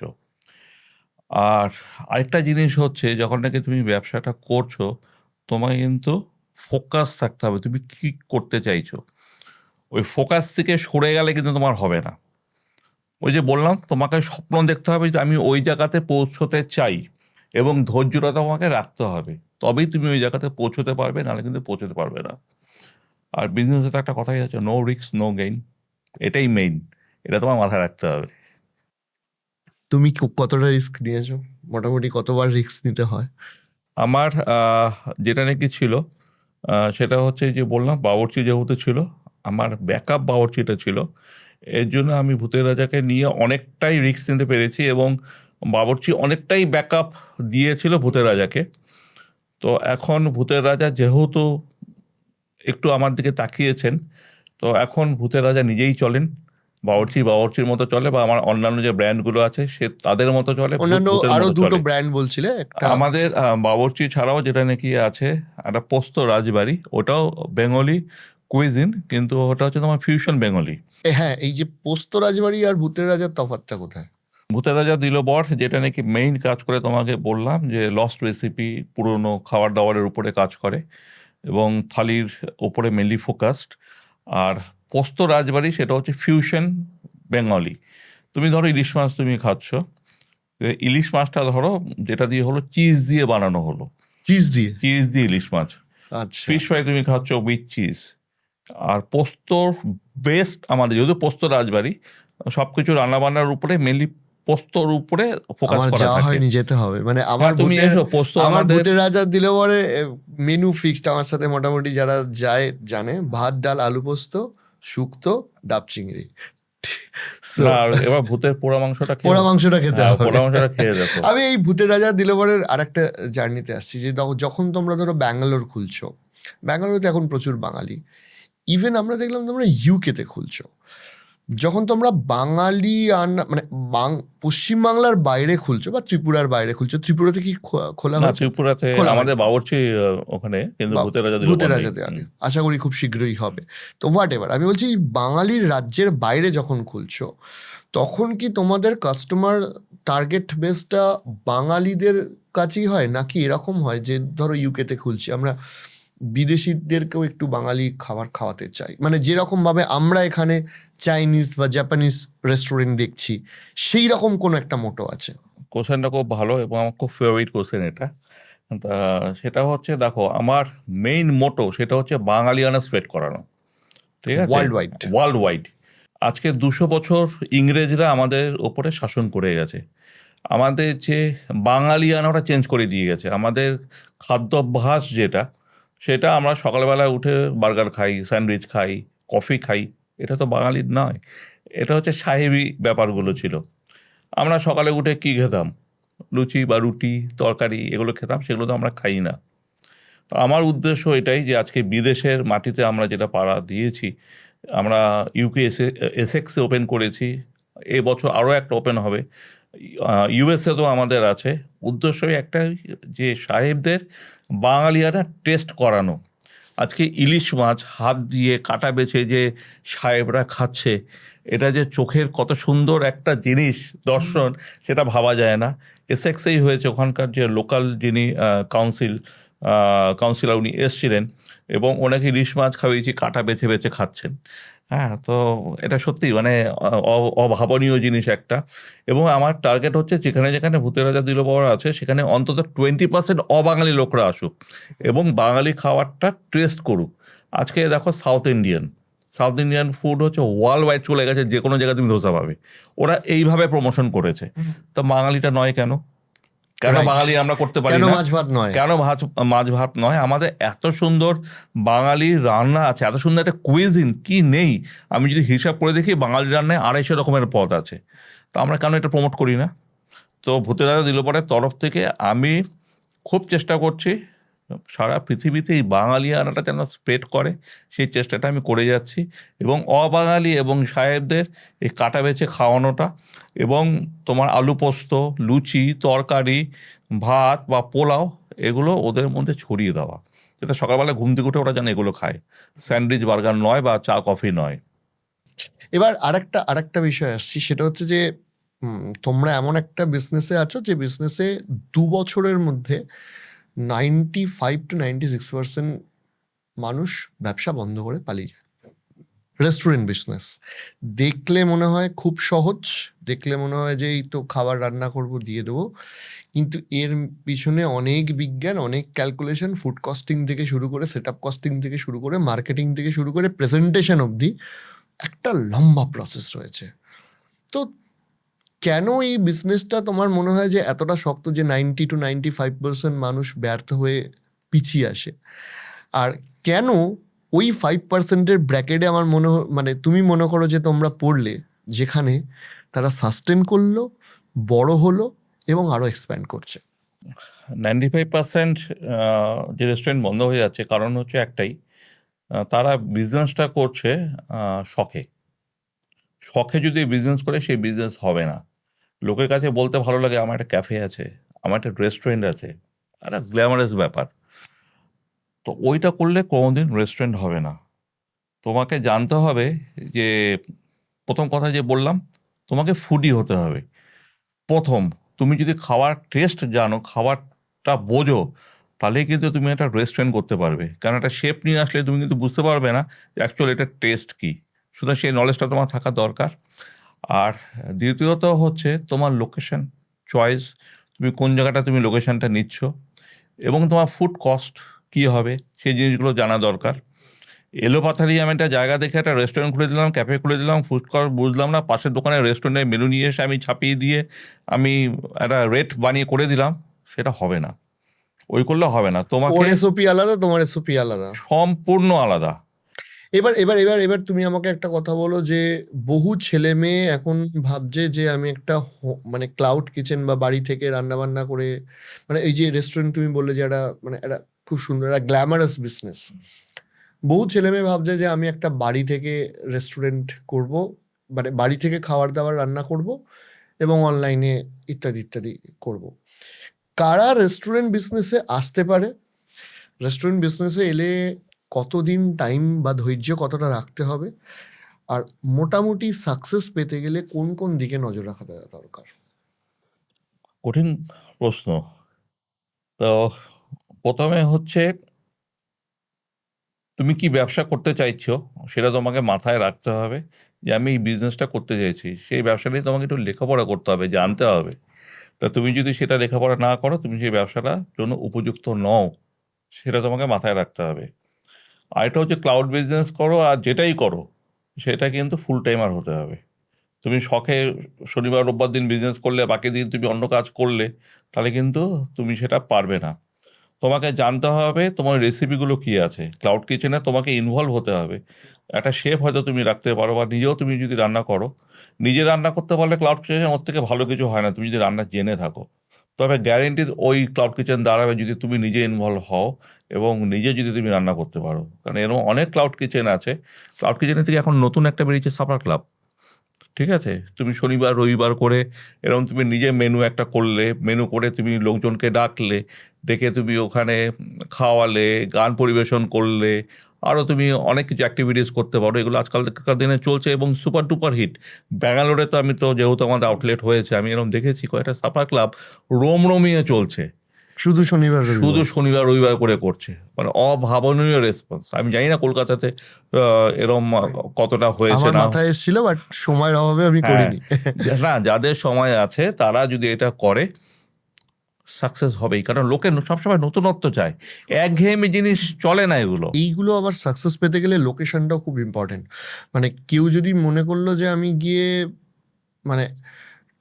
Speaker 2: আর আরেকটা জিনিস হচ্ছে, যখন নাকি তুমি ব্যবসাটা করছো, তোমাকে কিন্তু ফোকাস থাকতে হবে, তুমি কি করতে চাইছো। ওই ফোকাস থেকে সরে গেলে কিন্তু তোমার হবে না। ওই যে বললাম, তোমাকে স্বপ্ন দেখতে হবে যে আমি ওই জায়গাতে পৌঁছতে চাই, এবং ধৈর্যটা তোমাকে রাখতে হবে, তবেই তুমি ওই জায়গাতে পৌঁছতে পারবে, নাহলে কিন্তু পৌঁছতে পারবে না। আর বিজনেসে তো একটা কথাই আছে, নো রিস্ক নো গেইন, এটাই মেইন, এটা তোমার মাথায় রাখতে হবে।
Speaker 1: তুমি কতটা রিস্ক নিয়েছো? মোটামুটি কতবার রিস্ক নিতে হয়?
Speaker 2: আমার যেটা নাকি ছিল, সেটা হচ্ছে যে বললাম, বাবুর্চি যেহেতু ছিল, আমার ব্যাকআপ বাবুর্চিটা ছিল, এর জন্য আমি ভূতের রাজাকে নিয়ে অনেকটাই রিস্ক নিতে পেরেছি, এবং বাবুর্চি অনেকটাই ব্যাকআপ দিয়েছিল ভূতের রাজাকে। তো এখন ভূতের রাজা যেহেতু একটু আমার দিকে তাকিয়েছেন, তো এখন ভূতের রাজা নিজেই চলেন, বাবুর্চির মতো চলে, বা আমার অন্যান্য যে ব্র্যান্ডগুলো আছে সে তাদের মতো চলে,
Speaker 1: অন্যান্য
Speaker 2: ভূতের
Speaker 1: আরো
Speaker 2: মতো
Speaker 1: দুটো
Speaker 2: চলে।
Speaker 1: ব্র্যান্ড বলছিলে, একটা
Speaker 2: আমাদের বাবুর্চি ছাড়াও যেটা নাকি আছে একটা পোস্ত রাজবাড়ি, ওটাও বেঙ্গলি কুইজিন, কিন্তু ওটা হচ্ছে তোমার ফিউশন বেঙ্গলি।
Speaker 1: হ্যাঁ, এই যে পোস্ত রাজবাড়ি আর ভূতের রাজার তফাৎটা কোথায়?
Speaker 2: ভূতের রাজা দিল বর যেটা নাকি মেইন কাজ করে, তোমাকে বললাম যে লস্ট রেসিপি, পুরনো খাবার দাবারের উপরে কাজ করে এবং থালির উপরে মেনলি ফোকাসড। আর পোস্ত রাজবাড়ি সেটা হচ্ছে ফিউশন বেঙ্গলি। তুমি ধরো ইলিশ মাছ তুমি খাচ্ছ, ইলিশ মাছটা ধরো যেটা দিয়ে হলো চিজ দিয়ে বানানো হলো,
Speaker 1: চিজ দিয়ে?
Speaker 2: চিজ দিয়ে ইলিশ মাছ।
Speaker 1: আচ্ছা,
Speaker 2: ফিশ ফ্রাই তুমি খাচ্ছ উইথ চিজ। আর পোস্তর বেস্ট আমাদের, যেহেতু পোস্ত রাজবাড়ি, সব কিছু রান্নাবান্নার উপরে মেনলি পোস্তর উপরে ফোকাস
Speaker 1: আমার
Speaker 2: করা
Speaker 1: যাওয়া
Speaker 2: থাকে।
Speaker 1: হয়নি, যেতে হবে। মানে
Speaker 2: হ্যাঁ তুমি এসো, পোস্ত
Speaker 1: আমার
Speaker 2: আমাদের
Speaker 1: ভূতের রাজার দিলে পরে মেনু ফিক্সড আমার সাথে, মোটামুটি যারা যায় জানে, ভাত ডাল আলু পোস্ত শুক্তো ডাব চিংড়ি। So,
Speaker 2: না, আর এবার ভূতের পোড়া মাংসটা খেয়ে,
Speaker 1: পোড়া মাংসটা খেতে
Speaker 2: হ্যাঁ
Speaker 1: হবে।
Speaker 2: পোড়া মাংসটা খেয়ে দেখো।
Speaker 1: আমি এই ভূতের রাজা দিলবরের আরেকটা জার্নিতে আসছি, যে যখন তোমরা ধরো ব্যাঙ্গালোর খুলছো, ব্যাঙ্গালোরে এখন প্রচুর বাঙালি, ইভেন আমরা দেখলাম তোমরা ইউকেতে খুলছো, যখন তোমরা বাঙালি মানে পশ্চিমবাংলার বাইরে খুলছো বা ত্রিপুরার বাইরে খুলছো, ত্রিপুরাতে কি খোলা
Speaker 2: না
Speaker 1: হয়েছে?
Speaker 2: ত্রিপুরাতে
Speaker 1: খোলা হয়নি।
Speaker 2: আমাদের বাবুর্চি ওখানে, কিন্তু
Speaker 1: বা
Speaker 2: ভূতের রাজা দিল
Speaker 1: ভূতের
Speaker 2: বর নেই।
Speaker 1: রাজাতে আগে, আশা করি খুব শীঘ্রই হবে। তো হোয়াট এভার, আমি বলছি বাঙালির রাজ্যের বাইরে যখন খুলছো, তখন কি তোমাদের কাস্টমার টার্গেট বেসটা বাঙালিদের কাছেই হয়, নাকি এরকম হয় যে ধরো ইউকেতে খুলছি আমরা, বিদেশিদেরকেও একটু বাঙালি খাবার খাওয়াতে চাই, মানে যেরকম ভাবে আমরা এখানে চাইনিজ বা জাপানিজ রেস্টুরেন্ট দেখছি, সেই রকম কোনো একটা মোটো আছে?
Speaker 2: কোশ্চেনটা খুব ভালো এবং আমার খুব ফেভারিট কোশ্চেন এটা। তা সেটা হচ্ছে, দেখো আমার মেইন মোটো সেটা হচ্ছে বাঙালিয়ানা স্প্রেড করানো, ঠিক আছে,
Speaker 1: ওয়ার্ল্ড ওয়াইড?
Speaker 2: World wide. আজকে 200 বছর ইংরেজরা আমাদের ওপরে শাসন করে গেছে, আমাদের যে বাঙালিয়ানাটা চেঞ্জ করে দিয়ে গেছে। আমাদের খাদ্যাভ্যাস যেটা, সেটা আমরা সকালবেলা উঠে বার্গার খাই, স্যান্ডউইচ খাই, কফি খাই, এটা তো বাঙালির নয়। এটা হচ্ছে সাহেবি ব্যাপারগুলো ছিল। আমরা সকালে উঠে কী খেতাম, লুচি বা রুটি তরকারি এগুলো খেতাম, সেগুলো তো আমরা খাই না। তো আমার উদ্দেশ্য এটাই যে আজকে বিদেশের মাটিতে আমরা যেটা পাড়া দিয়েছি, আমরা ইউকে এসেক্সে ওপেন করেছি, এবছর আরও একটা ওপেন হবে, ইউএসএ তো আমাদের আছে। উদ্দেশ্যই একটা, যে সাহেবদের বাঙালিয়ারা টেস্ট করানো। আজকে ইলিশ মাছ হাত দিয়ে কাটা বেছে যে সাহেবরা খাচ্ছে, এটা যে চোখের কত সুন্দর একটা জিনিস, দর্শন, সেটা ভাবা যায় না। এসেক্সেই হয়েছে, ওখানকার যে লোকাল যিনি কাউন্সিলর উনি এসছিলেন, এবং ওনাকে ইলিশ মাছ খাওয়িয়েছি, কাটা বেছে বেছে খাচ্ছেন। হ্যাঁ, তো এটা সত্যি মানে অভাবনীয় জিনিস একটা। এবং আমার টার্গেট হচ্ছে যেখানে যেখানে ভূতের রাজা দিল বর আছে, সেখানে অন্তত 20% অবাঙালি লোকরা আসুক এবং বাঙালি খাবারটা টেস্ট করুক। আজকে দেখো সাউথ ইন্ডিয়ান ফুড হচ্ছে ওয়ার্ল্ড ওয়াইড চলে গেছে, যে কোনো জায়গায় তুমি ধোসা পাবে। ওরা এইভাবে প্রমোশন করেছে, তো বাঙালিটা নয় কেন? কেন
Speaker 1: Right.
Speaker 2: বাঙালি আমরা করতে পারি
Speaker 1: কেন
Speaker 2: না?
Speaker 1: মাছ ভাত নয়?
Speaker 2: কেন মাছ ভাত নয়? আমাদের এত সুন্দর বাঙালি রান্না আছে, এত সুন্দর একটা কুইজিন, কি নেই? আমি যদি হিসাব করে দেখি, বাঙালি রান্নায় 250 রকমের পদ আছে। তো আমরা কেন এটা প্রমোট করি না? তো ভূতের রাজা দিল বরের তরফ থেকে আমি খুব চেষ্টা করছি সারা পৃথিবীতে এই বাঙালিয়ানাটা যেন স্প্রেড করে, সেই চেষ্টাটা আমি করে যাচ্ছি। এবং অবাঙালি এবং সাহেবদের এই কাটা বেছে খাওয়ানোটা, এবং তোমার আলু পোস্ত, লুচি, তরকারি, ভাত বা পোলাও, এগুলো ওদের মধ্যে ছড়িয়ে দেওয়া, যাতে সকালবেলা ঘুম থেকে উঠে ওরা যেন এগুলো খায়, স্যান্ডউইচ বার্গার নয় বা চা কফি নয়।
Speaker 1: এবার আরেকটা বিষয় আসছি, সেটা হচ্ছে যে তোমরা এমন একটা বিজনেসে আছো, যে বিজনেসে 2 বছরের মধ্যে 95 to 96% মানুষ ব্যবসা বন্ধ করে পালিয়ে যায়। রেস্টুরেন্ট বিজনেস দেখলে মনে হয় খুব সহজ, দেখলে মনে হয় যে এই তো খাবার রান্না করব দিয়ে দেবো, কিন্তু এর পিছনে অনেক বিজ্ঞান, অনেক ক্যালকুলেশন, ফুড কস্টিং থেকে শুরু করে, সেট আপ কস্টিং থেকে শুরু করে, মার্কেটিং থেকে শুরু করে, প্রেজেন্টেশন অবধি একটা লম্বা প্রসেস রয়েছে। তো কেন এই বিজনেসটা তোমার মনে হয় যে এতটা শক্ত, যে 90 to 95% মানুষ ব্যর্থ হয়ে পিছিয়ে আসে? আর কেন ওই 5%-এর ব্র্যাকেটে আমার মানে তুমি মনে করো যে তোমরা পড়লে, যেখানে তারা সাস্টেন করলো, বড় হলো এবং আরো এক্সপ্যান্ড করছে?
Speaker 2: 95% যে রেস্টুরেন্ট বন্ধ হয়ে যাচ্ছে, কারণ হচ্ছে একটাই, তারা বিজনেসটা করছে শখে। শখে যদি বিজনেস করে সেই বিজনেস হবে না। লোকের কাছে বলতে ভালো লাগে আমার একটা ক্যাফে আছে, আমার একটা রেস্টুরেন্ট আছে, একটা গ্ল্যামারাস ব্যাপার। তো ওইটা করলে কোনোদিন রেস্টুরেন্ট হবে না। তোমাকে জানতে হবে যে, প্রথম কথা যে বললাম, তোমাকে ফুডি হতে হবে। প্রথম, তুমি যদি খাওয়ার টেস্ট জানো, খাবারটা বোঝো, তাহলেই কিন্তু তুমি একটা রেস্টুরেন্ট করতে পারবে। কারণ একটা শেফ নিয়ে আসলে তুমি কিন্তু বুঝতে পারবে না যে অ্যাকচুয়ালি এটা টেস্ট কী। সুতরাং সেই নলেজটা তোমার থাকা দরকার। আর দ্বিতীয়ত হচ্ছে তোমার লোকেশন চয়েস, তুমি কোন জায়গাটা তুমি লোকেশনটা নিচ্ছ, এবং তোমার ফুড কস্ট কী হবে সেই জিনিসগুলো জানা দরকার। এলোপাথারি আমি একটা জায়গা দেখে একটা রেস্টুরেন্ট খুলে দিলাম, ক্যাফে খুলে দিলাম, ফুড কস্ট বুঝলাম না, পাশের দোকানের রেস্টুরেন্টের মেনু নিয়ে এসে আমি ছাপিয়ে দিয়ে আমি একটা রেট বানিয়ে করে দিলাম, সেটা হবে না। ওই করলে হবে না,
Speaker 1: ওর
Speaker 2: তোমাকে
Speaker 1: এসওপি আলাদা, তোমার এসওপি আলাদা।
Speaker 2: সম্পূর্ণ আলাদা।
Speaker 1: এবার তুমি আমাকে একটা কথা বলো যে বহু ছেলে মেয়ে এখন ভাবছে যে আমি একটা মানে ক্লাউড কিচেন বা বাড়ি থেকে রান্না বান্না করে, মানে এই যে রেস্টুরেন্ট তুমি বললে যে একটা মানে একটা খুব সুন্দর একটা গ্ল্যামারাস বিজনেস, বহু ছেলে মেয়ে ভাবছে যে আমি একটা বাড়ি থেকে রেস্টুরেন্ট করব, মানে বাড়ি থেকে খাবার দাবার রান্না করব এবং অনলাইনে ইত্যাদি ইত্যাদি করব। কারা রেস্টুরেন্ট বিজনেসে আসতে পারে? রেস্টুরেন্ট বিজনেসে এলে কতদিন টাইম বা ধৈর্য কতটা রাখতে হবে? আর মোটামুটি সাকসেস পেতে গেলে কোন কোন দিকে নজর রাখা দরকার?
Speaker 2: কঠিন প্রশ্ন। তো প্রথমে হচ্ছে, তুমি কি ব্যবসা করতে চাইছো সেটা তোমাকে মাথায় রাখতে হবে, যে আমি এই বিজনেসটা করতে চাইছি। সেই ব্যবসা নিয়ে তোমাকে একটু লেখাপড়া করতে হবে, জানতে হবে। তা তুমি যদি সেটা লেখাপড়া না করো, তুমি সেই ব্যবসাটার জন্য উপযুক্ত নও, সেটা তোমাকে মাথায় রাখতে হবে। আর এটা হচ্ছে, ক্লাউড বিজনেস করো আর যেটাই করো, সেটা কিন্তু ফুল টাইমার হতে হবে। তুমি শখে শনিবার রোববার দিন বিজনেস করলে, বাকি দিন তুমি অন্য কাজ করলে, তাহলে কিন্তু তুমি সেটা পারবে না। তোমাকে জানতে হবে তোমার রেসিপিগুলো কী আছে। ক্লাউড কিচেনে তোমাকে ইনভলভ হতে হবে। একটা শেফ হয়তো তুমি রাখতে পারো, বা নিজেও তুমি যদি রান্না করো। নিজে রান্না করতে পারলে ক্লাউড কিচেন ওর থেকে ভালো কিছু হয় না, তুমি যদি রান্না জেনে থাকো। তবে গ্যারেন্টি ওই ক্লাউড কিচেন দাঁড়াবে যদি তুমি নিজে ইনভলভ হও এবং নিজে যদি তুমি রান্না করতে পারো। কারণ এরকম অনেক ক্লাউড কিচেন আছে। ক্লাউড কিচেনের থেকে এখন নতুন একটা বেরিয়েছে, সাপার ক্লাব। ঠিক আছে, তুমি শনিবার রবিবার করে এরকম তুমি নিজে মেনু একটা করলে, মেনু করে তুমি লোকজনকে ডাকলে, ডেকে তুমি ওখানে খাওয়ালে, গান পরিবেশন করলে, আরও তুমি অনেক কিছু অ্যাক্টিভিটিস করতে পারো। এগুলো আজকালকার দিনে চলছে এবং সুপার ডুপার হিট। ব্যাঙ্গালোরে তো আমি তো, যেহেতু আমাদের আউটলেট হয়েছে, আমি এরকম দেখেছি কয়েকটা সাপার ক্লাব রোমিয়ে চলছে।
Speaker 1: শুধু শনিবার
Speaker 2: শুধু
Speaker 1: রবিবার?
Speaker 2: শনিবার রবিবার করে করছে, মানে অভাবনীয় রেসপন্স। আমি জানি না কলকাতাতে এরম কতটা হয়েছে
Speaker 1: আমার
Speaker 2: না।
Speaker 1: মাথায় এসেছিল, বাট সময়ের অভাবে আমি
Speaker 2: হ্যাঁ,
Speaker 1: করিনি।
Speaker 2: না, যাদের সময় আছে তারা যদি এটা করে, সাকসেস হবেই। কারণ লোকে সবসময় নতুনত্ব চায়, একঘেয়েমি জিনিস চলে না এগুলো।
Speaker 1: এইগুলো আবার সাকসেস পেতে গেলে লোকেশনটাও খুব ইম্পর্টেন্ট। মানে কেউ যদি মনে করলো যে আমি গিয়ে মানে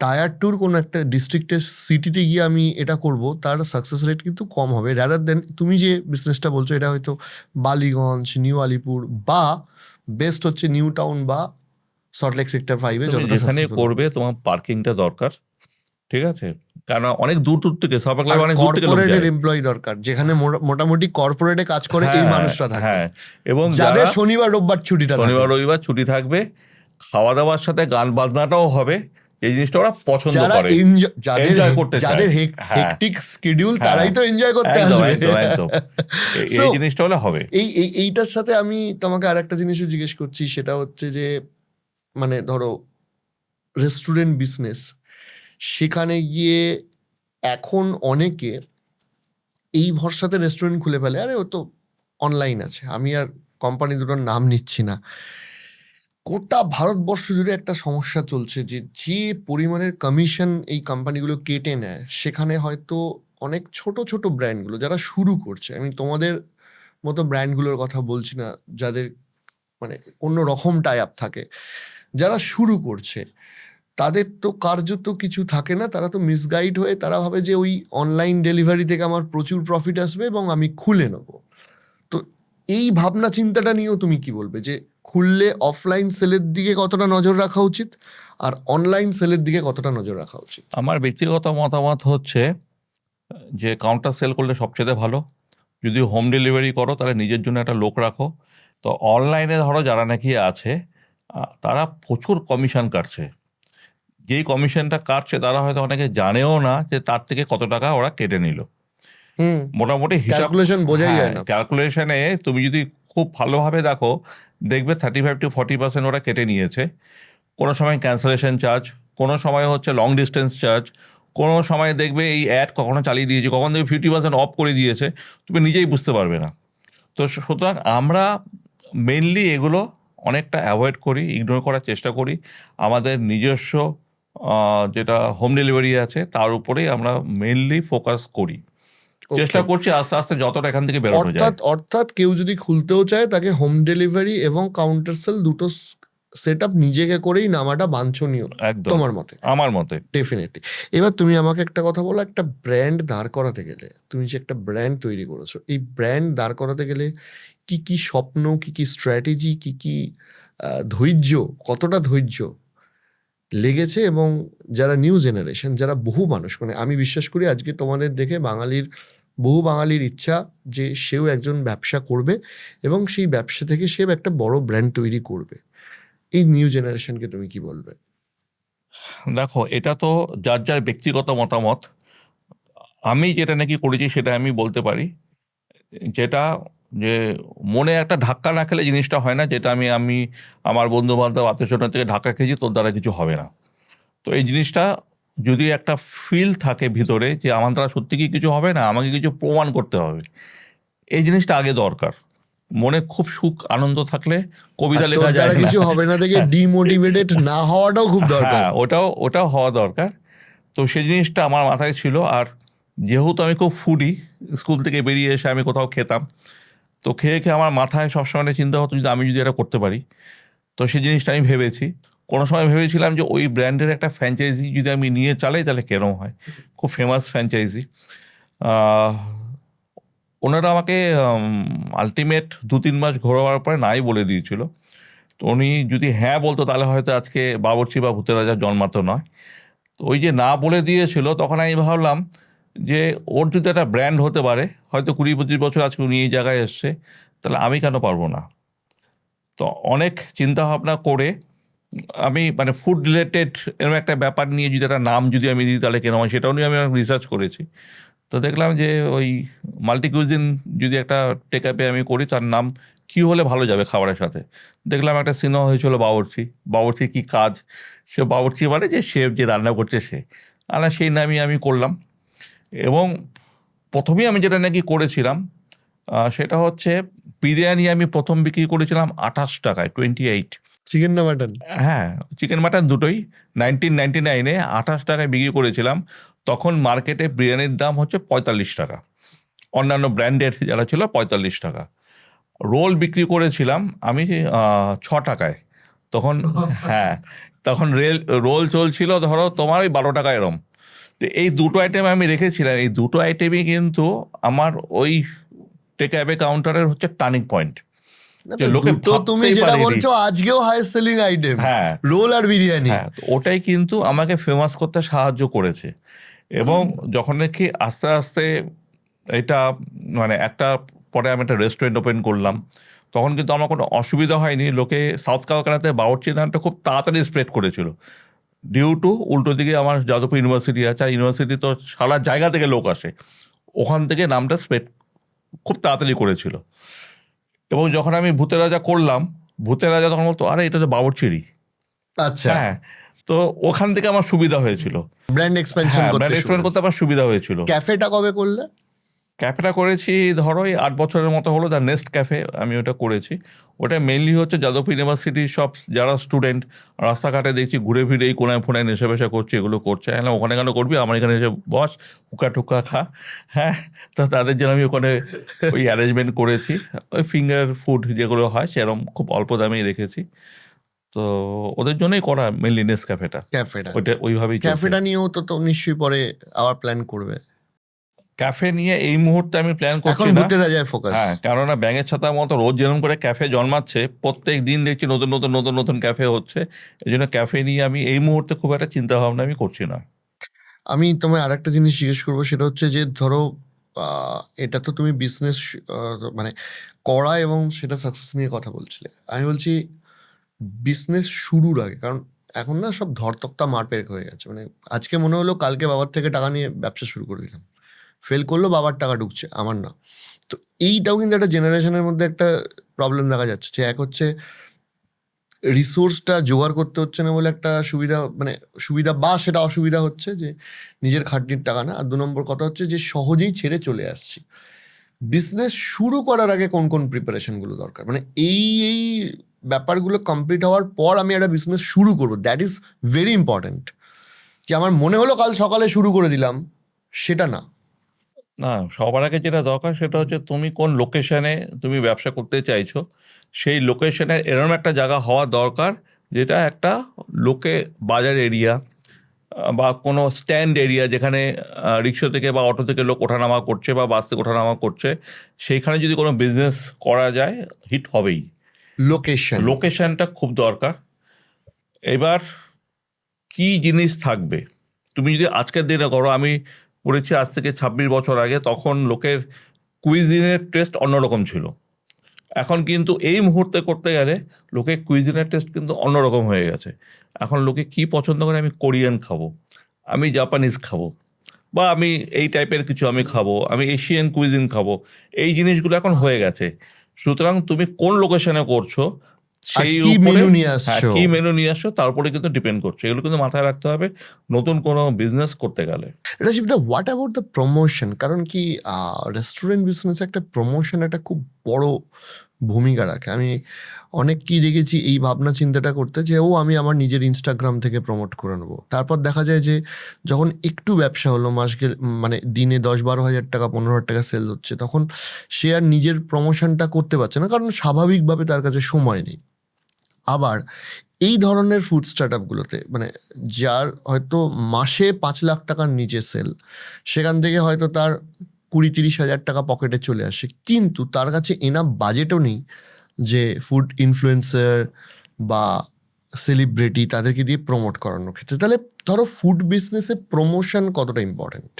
Speaker 1: টায়ার টুর কোনো একটা ডিস্ট্রিক্টের সিটিতে গিয়ে আমি এটা করব, তার সাকসেস রেট কিন্তু কম হবে। রাদার দেন তুমি যে বিজনেসটা বলছো এটা হয়তো বালিগঞ্জ, নিউ আলিপুর, বা বেস্ট হচ্ছে নিউ টাউন বা সল্টলেক সেক্টর 5-এ
Speaker 2: তুমি
Speaker 1: যতটা
Speaker 2: যেখানে
Speaker 1: সাকসেসফুল হবে।
Speaker 2: করবে তোমার পার্কিংটা দরকার। ঠিক আছে, কারণ অনেক দূর দূর থেকে, সাপার
Speaker 1: আর
Speaker 2: ক্লাবে অনেক দূর থেকে লোক
Speaker 1: কর্পোরেটের
Speaker 2: যায়।
Speaker 1: এমপ্লয়ি দরকার, যেখানে মোটামুটি কর্পোরেটে কাজ করে এই
Speaker 2: হ্যাঁ,
Speaker 1: মানুষরা থাকবে,
Speaker 2: হ্যাঁ, এবং
Speaker 1: যাদের
Speaker 2: যারা
Speaker 1: শনিবার রোববার ছুটিটা থাকে,
Speaker 2: শনিবার রবিবার ছুটি থাকবে, খাওয়া দাওয়ার সাথে গান বাজনাটাও হবে, এই জিনিসটা ওরা পছন্দ
Speaker 1: যারা
Speaker 2: করে,
Speaker 1: যাদের
Speaker 2: এনজয় করতে চায়।
Speaker 1: যাদের
Speaker 2: হ্যাঁ,
Speaker 1: হেকটিক শিডিউল,
Speaker 2: হ্যাঁ,
Speaker 1: তারাই তো এনজয় করতে
Speaker 2: একদম
Speaker 1: আসবে।
Speaker 2: একদম একদম।
Speaker 1: So,
Speaker 2: এই জিনিসটা হলে হবে।
Speaker 1: এইটার সাথে আমি তোমাকে আরেকটা জিনিসও জিজ্ঞেস করছি, সেটা হচ্ছে যে মানে ধরো রেস্টুরেন্ট বিজনেস, সেখানে গিয়ে এখন অনেকে এই ভরসাতে রেস্টুরেন্ট খুলে ফেলে, আরে ও তো অনলাইন আছে, আমি আর কোম্পানি দুটোর নাম নিচ্ছি না। গোটা ভারতবর্ষ জুড়ে একটা সমস্যা চলছে যে যে পরিমাণের কমিশন এই কোম্পানিগুলো কেটে নেয়, সেখানে হয়তো অনেক ছোট ছোট ব্র্যান্ডগুলো যারা শুরু করছে, আমি তোমাদের মতো ব্র্যান্ডগুলোর কথা বলছি না যাদের মানে অন্য রকম টাই আপ থাকে, যারা শুরু করছে তাদের তো কার্যত কিছু থাকে না, তারা তো মিসগাইড হয়ে তারা ভাবে যে ওই অনলাইন ডেলিভারি থেকে আমার প্রচুর প্রফিট আসবে এবং আমি খুলে নেব। তো এই ভাবনা চিন্তাটা নিয়েও তুমি কি বলবে, যে খুললে অফলাইন সেলের দিকে কতটা নজর রাখা উচিত আর অনলাইন সেলের দিকে কতটা নজর রাখা উচিত?
Speaker 2: আমার ব্যক্তিগত মতামত হচ্ছে যে কাউন্টার সেল করলে সবচেয়ে ভালো। যদি হোম ডেলিভারি করো তাহলে নিজের জন্য একটা লোক রাখো, তো অনলাইনে ধরো যারা নাকি আছে তারা প্রচুর কমিশন কাটছে। যেই কমিশনটা কাটছে তারা হয়তো অনেকে জানেও না যে তার থেকে কত টাকা ওরা কেটে নিল।
Speaker 1: হুম,
Speaker 2: মোটামুটি হিসাব,
Speaker 1: ক্যালকুলেশন বোঝাই
Speaker 2: হ্যাঁ,
Speaker 1: যায় না।
Speaker 2: ক্যালকুলেশনে তুমি যদি খুব ভালোভাবে দেখো দেখবে 35 to 40% ওরা কেটে নিয়েছে। কোনো সময় ক্যান্সেলেশন চার্জ, কোনো সময় হচ্ছে লং ডিস্টেন্স চার্জ, কোনো সময় দেখবে এই অ্যাড কখনো চালিয়ে দিয়েছে, কখন দেখবে 50% অফ করে দিয়েছে, তুমি নিজেই বুঝতে পারবে না। তো সুতরাং আমরা মেনলি এগুলো অনেকটা অ্যাভয়েড করি, ইগনোর করার চেষ্টা করি। আমাদের নিজস্ব যেটা হোম ডেলিভারি আছে তার উপরেই আমরা মেনলি ফোকাস করি। চেষ্টা
Speaker 1: ওকে,
Speaker 2: করছি আস্তে আস্তে যতটা এখান থেকে বেরোনো যায়।
Speaker 1: অর্থাৎ অর্থাৎ কেউ যদি খুলতেও চায় তাকে হোম ডেলিভারি এবং কাউন্টার সেল দুটো সেট আপ নিজেকে করেই নামাটা বাঞ্ছনীয়
Speaker 2: একদম,
Speaker 1: তোমার মতে?
Speaker 2: আমার মতে।
Speaker 1: ডেফিনেটলি। এবার তুমি আমাকে একটা কথা বলো, একটা ব্র্যান্ড দাঁড় করাতে গেলে, তুমি যে একটা ব্র্যান্ড তৈরি করেছো, এই ব্র্যান্ড দাঁড় করাতে গেলে কি কি স্বপ্ন, কি কি স্ট্র্যাটেজি, কি কি ধৈর্য, কতটা ধৈর্য লেগেছে? এবং যারা নিউ জেনারেশন, যারা বহু মানুষ, মানে আমি বিশ্বাস করি আজকে তোমাদের দেখে বহু বাঙালির ইচ্ছা যে সেও একজন ব্যবসা করবে এবং সেই ব্যবসা থেকে সে একটা বড় ব্র্যান্ড তৈরি করবে। এই নিউ জেনারেশনকে তুমি কি বলবে?
Speaker 2: দেখো, এটা তো যার যার ব্যক্তিগত মতামত। আমি যেটা নাকি করেছি সেটা আমি বলতে পারি, যেটা যে মনে একটা ধাক্কা না খেলে জিনিসটা হয় না। যেটা আমি আমি আমার বন্ধু বান্ধব আত্মীয়স্বজন থেকে ধাক্কা খেয়েছি, তোর দ্বারা কিছু হবে না। তো এই জিনিসটা যদি একটা ফিল থাকে ভিতরে যে আমার দ্বারা সত্যি কি কিছু হবে না, আমাকে কিছু প্রমাণ করতে হবে, এই জিনিসটা আগে দরকার। মনে খুব সুখ আনন্দ থাকলে
Speaker 1: আর
Speaker 2: কবিতা
Speaker 1: তোর
Speaker 2: লেখা
Speaker 1: দ্বারা
Speaker 2: যায় না।
Speaker 1: কিছু হবে না থেকে ডিমোটিভেটেড না হওয়াটাও খুব দরকার।
Speaker 2: হ্যাঁ, ওটাও ওটাও হওয়া দরকার। তো সেই জিনিসটা আমার মাথায় ছিল। আর যেহেতু আমি খুব ফুডি, স্কুল থেকে বেরিয়ে এসে আমি কোথাও খেতাম, তো খেয়ে খেয়ে আমার মাথায় সবসময় একটা চিন্তা হতো যদি আমি যদি এটা করতে পারি। তো সেই জিনিসটা আমি ভেবেছি। কোনো সময় ভেবেছিলাম যে ওই ব্র্যান্ডের একটা ফ্র্যাঞ্চাইজি যদি আমি নিয়ে চালাই তাহলে কেরম হয়, খুব ফেমাস ফ্র্যাঞ্চাইজি। ওনারা আমাকে আলটিমেট 2-3 মাস ঘোরাবার পরে নাই বলে দিয়েছিল। তো উনি যদি হ্যাঁ বলতো তাহলে হয়তো আজকে বাবুর্চি বা ভূতের রাজা জন্মাতো নয়। তো ওই যে না বলে দিয়েছিল, তখন আমি ভাবলাম যে ওর যদি একটা ব্র্যান্ড হতে পারে, হয়তো 20-25 বছর আজকে উনি এই জায়গায় এসছে, তাহলে আমি কেন পারবো না? তো অনেক চিন্তা ভাবনা করে আমি মানে ফুড রিলেটেড এরকম একটা ব্যাপার নিয়ে যদি একটা নাম যদি আমি দিই তাহলে কেন হয়, সেটাও নিয়ে আমি রিসার্চ করেছি। তো দেখলাম যে ওই মাল্টি কুইজিন যদি একটা টেক আপে আমি করি, তার নাম কী হলে ভালো যাবে খাবারের সাথে। দেখলাম একটা সিনেমা হয়েছিল বাবুর্চি। বাবুর্চি কী কাজ, সে বাবুর্চি মানে যে শেফ, যে রান্না করছে সে। আর সেই নামই আমি করলাম। এবং প্রথমেই আমি যেটা নাকি করেছিলাম সেটা হচ্ছে বিরিয়ানি আমি প্রথম বিক্রি করেছিলাম 28 টাকায়, 28।
Speaker 1: চিকেন না মাটন?
Speaker 2: হ্যাঁ, চিকেন মাটন দুটোই 1999-এ 28 টাকায় বিক্রি করেছিলাম। তখন মার্কেটে বিরিয়ানির দাম হচ্ছে 45 টাকা, অন্যান্য ব্র্যান্ডের যারা ছিল 45 টাকা। রোল বিক্রি করেছিলাম আমি 6 টাকায় তখন। হ্যাঁ, তখন রোল চলছিল ধরো তোমার ওই 12 টাকা এরম। তো এই দুটো আইটেম আমি রেখেছিলাম। এই দুটো আইটেমই কিন্তু আমার ওই টেক অ্যাওয়ে কাউন্টারের হচ্ছে টার্নিং পয়েন্ট,
Speaker 1: না
Speaker 2: যে
Speaker 1: না,
Speaker 2: লোকে
Speaker 1: দুটো তুমি
Speaker 2: ভাবতেই
Speaker 1: যেটা
Speaker 2: পারেনি।
Speaker 1: বলছো আজকেও হাইয়েস্ট সেলিং আইটেম,
Speaker 2: হ্যাঁ,
Speaker 1: রোল আর বিরিয়ানি।
Speaker 2: হ্যাঁ, তো ওটাই কিন্তু আমাকে ফেমাস করতে সাহায্য করেছে। এবং যখন নাকি আস্তে আস্তে এটা মানে একটা পরে আমি একটা রেস্টুরেন্ট ওপেন করলাম, তখন কিন্তু আমার কোনো অসুবিধা হয়নি। লোকে সাউথ কালকাতাতে বাবুর্চি নামটা খুব তাড়াতাড়ি স্প্রেড করেছিল, ডিউ টু উল্টো দিকে আমার যাদবপুর ইউনিভার্সিটি আছে। আর ইউনিভার্সিটি তো সারা জায়গা থেকে লোক আসে, ওখান থেকে নামটা স্প্রেড খুব তাড়াতাড়ি করেছিল। এবং যখন আমি ভূতের রাজা করলাম, ভূতের রাজা তখন বলতো আরে এটা তো বাবুর্চিরই।
Speaker 1: আচ্ছা,
Speaker 2: হ্যাঁ, তো ওখান থেকে আমার সুবিধা হয়েছিল।
Speaker 1: ব্র্যান্ড এক্সপেনশন
Speaker 2: হ্যাঁ,
Speaker 1: করতে
Speaker 2: ব্র্যান্ড
Speaker 1: শুরু।
Speaker 2: এক্সপ্যান্ড করতে আমার সুবিধা হয়েছিল।
Speaker 1: ক্যাফেটা কবে করলে?
Speaker 2: ক্যাফেটা করেছি ধরো এই 8 বছরের মতো হলো। দ্য নেস্ট ক্যাফে আমি ওটা করেছি। ওটা মেনলি হচ্ছে যাদবপুর ইউনিভার্সিটির সব যারা স্টুডেন্ট রাস্তাঘাটে দেখছি ঘুরে ফিরে এই কোনায় ফোনায় নেশা পেশা করছে, এগুলো করছে। হ্যাঁ, ওখানে কেন করবি, আমার এখানে এসে বস, হুকা টুকা খা। হ্যাঁ, তো তাদের জন্য আমি ওখানে ওই অ্যারেঞ্জমেন্ট করেছি। ওই ফিঙ্গার ফুড যেগুলো হয় সেরকম খুব অল্প দামেই রেখেছি। তো ওদের জন্যই করা মেনলি নেস্ট ক্যাফেটা।
Speaker 1: ক্যাফেটা,
Speaker 2: ওইটা ওইভাবেই চলছে।
Speaker 1: ক্যাফেটা নিয়েও তো তো নিশ্চয়ই পরে আবার প্ল্যান করবে।
Speaker 2: ক্যাফে নিয়ে এই মুহূর্তে আমি প্ল্যান
Speaker 1: এখন
Speaker 2: করছি না।
Speaker 1: ভূতের রাজায় ফোকাস।
Speaker 2: হ্যাঁ, কেননা ব্যাঙের ছাতার মতো রোজ যেরকম করে ক্যাফে জন্মাচ্ছে, প্রত্যেক দিন দেখছি নতুন নতুন নতুন নতুন ক্যাফে হচ্ছে। এই জন্য ক্যাফে নিয়ে আমি এই মুহূর্তে খুব একটা চিন্তা ভাবনা আমি করছি না।
Speaker 1: আমি তোমায় আরেকটা জিনিস জিজ্ঞেস করবো, সেটা হচ্ছে যে ধরো এটা তো তুমি বিজনেস মানে করা এবং সেটা সাকসেস নিয়ে কথা বলছিলে, আমি বলছি বিজনেস শুরুর আগে। কারণ এখন না সব ধরতক্তা মারপেক হয়ে গেছে, মানে আজকে মনে হলো কালকে বাবার থেকে টাকা নিয়ে ব্যবসা শুরু করে দিলাম, ফেল করলো বাবার টাকা ঢুকছে, আমার না। তো এইটাও কিন্তু একটা জেনারেশনের মধ্যে একটা প্রবলেম দেখা যাচ্ছে, যে এক হচ্ছে রিসোর্সটা জোগাড় করতে হচ্ছে না বলে একটা সুবিধা, মানে সুবিধা বা সেটা অসুবিধা হচ্ছে যে নিজের খাটনির টাকা না। আর 2 নম্বর কথা হচ্ছে যে সহজেই ছেড়ে চলে আসছি। বিজনেস শুরু করার আগে কোন কোন প্রিপারেশনগুলো দরকার, মানে এই এই ব্যাপারগুলো কমপ্লিট হওয়ার পর আমি একটা বিজনেস শুরু করবো, দ্যাট ইজ ভেরি ইম্পর্ট্যান্ট। কি আমার মনে হলো কাল সকালে শুরু করে দিলাম, সেটা না।
Speaker 2: না, সবার আগে যেটা দরকার সেটা হচ্ছে তুমি কোন লোকেশনে তুমি ব্যবসা করতে চাইছো, সেই লোকেশনের এরকম একটা জায়গা হওয়া দরকার যেটা একটা লোকে বাজার এরিয়া বা কোনো স্ট্যান্ড এরিয়া, যেখানে রিক্সা থেকে বা অটো থেকে লোক ওঠানামা করছে বা বাস থেকে ওঠানামা করছে, সেইখানে যদি কোনো বিজনেস করা যায় হিট হবেই।
Speaker 1: লোকেশন।
Speaker 2: লোকেশনটা খুব দরকার। এবার কি জিনিস থাকবে, তুমি যদি আজকের দিনে করো, আমি পড়েছি আজ থেকে 26 বছর আগে, তখন লোকের কুইজিনের টেস্ট অন্যরকম ছিল। এখন কিন্তু এই মুহূর্তে করতে গেলে লোকে কুইজিনের টেস্ট কিন্তু অন্যরকম হয়ে গেছে। এখন লোকে কি পছন্দ করে, আমি কোরিয়ান খাবো, আমি জাপানিজ খাবো, বা আমি এই টাইপের কিছু আমি খাবো, আমি এশিয়ান কুইজিন খাবো, এই জিনিসগুলো এখন হয়ে গেছে। সুতরাং তুমি কোন লোকেশনে করছো
Speaker 1: আর
Speaker 2: সেই
Speaker 1: কি
Speaker 2: উপরে,
Speaker 1: মেনু নিয়ে
Speaker 2: হ্যাঁ,
Speaker 1: আসছো।
Speaker 2: কি মেনু নিয়ে আসছো তার উপরে কিন্তু ডিপেন্ড করছে। এগুলো কিন্তু মাথায় রাখতে হবে নতুন কোনো বিজনেস করতে গেলে।
Speaker 1: রাজীবদা, হোয়াট অ্যাবাউট দ্য প্রমোশন? কারণ কি রেস্টুরেন্ট বিজনেস একটা প্রমোশন একটা খুব বড় ভূমিকা রাখে। আমি অনেক কি দেখেছি এই ভাবনা চিন্তাটা করতে, যে আমি আমার নিজের ইনস্টাগ্রাম থেকে প্রমোট করে নেবো। তারপর দেখা যায় যে যখন একটু ব্যবসা হলো, মাস গেলে মানে দিনে 10-12 হাজার টাকা 15,000 টাকা সেল হচ্ছে, তখন সে আর নিজের প্রমোশনটা করতে পারছে না, কারণ স্বাভাবিকভাবে তার কাছে সময় নেই। আবার এই ধরনের ফুড স্টার্টআপগুলোতে মানে যার হয়তো মাসে 5 লাখ টাকার নিচে সেল, সেখান থেকে হয়তো তার 20-30 হাজার টাকা পকেটে চলে আসে, কিন্তু তার কাছে এনাফ বাজেটও নেই যে ফুড ইনফ্লুয়েন্সার বা সেলিব্রিটি তাদেরকে দিয়ে প্রমোট করানোর ক্ষেত্রে। তাহলে ধরো ফুড বিজনেসে প্রমোশন কতটা ইম্পর্টেন্ট,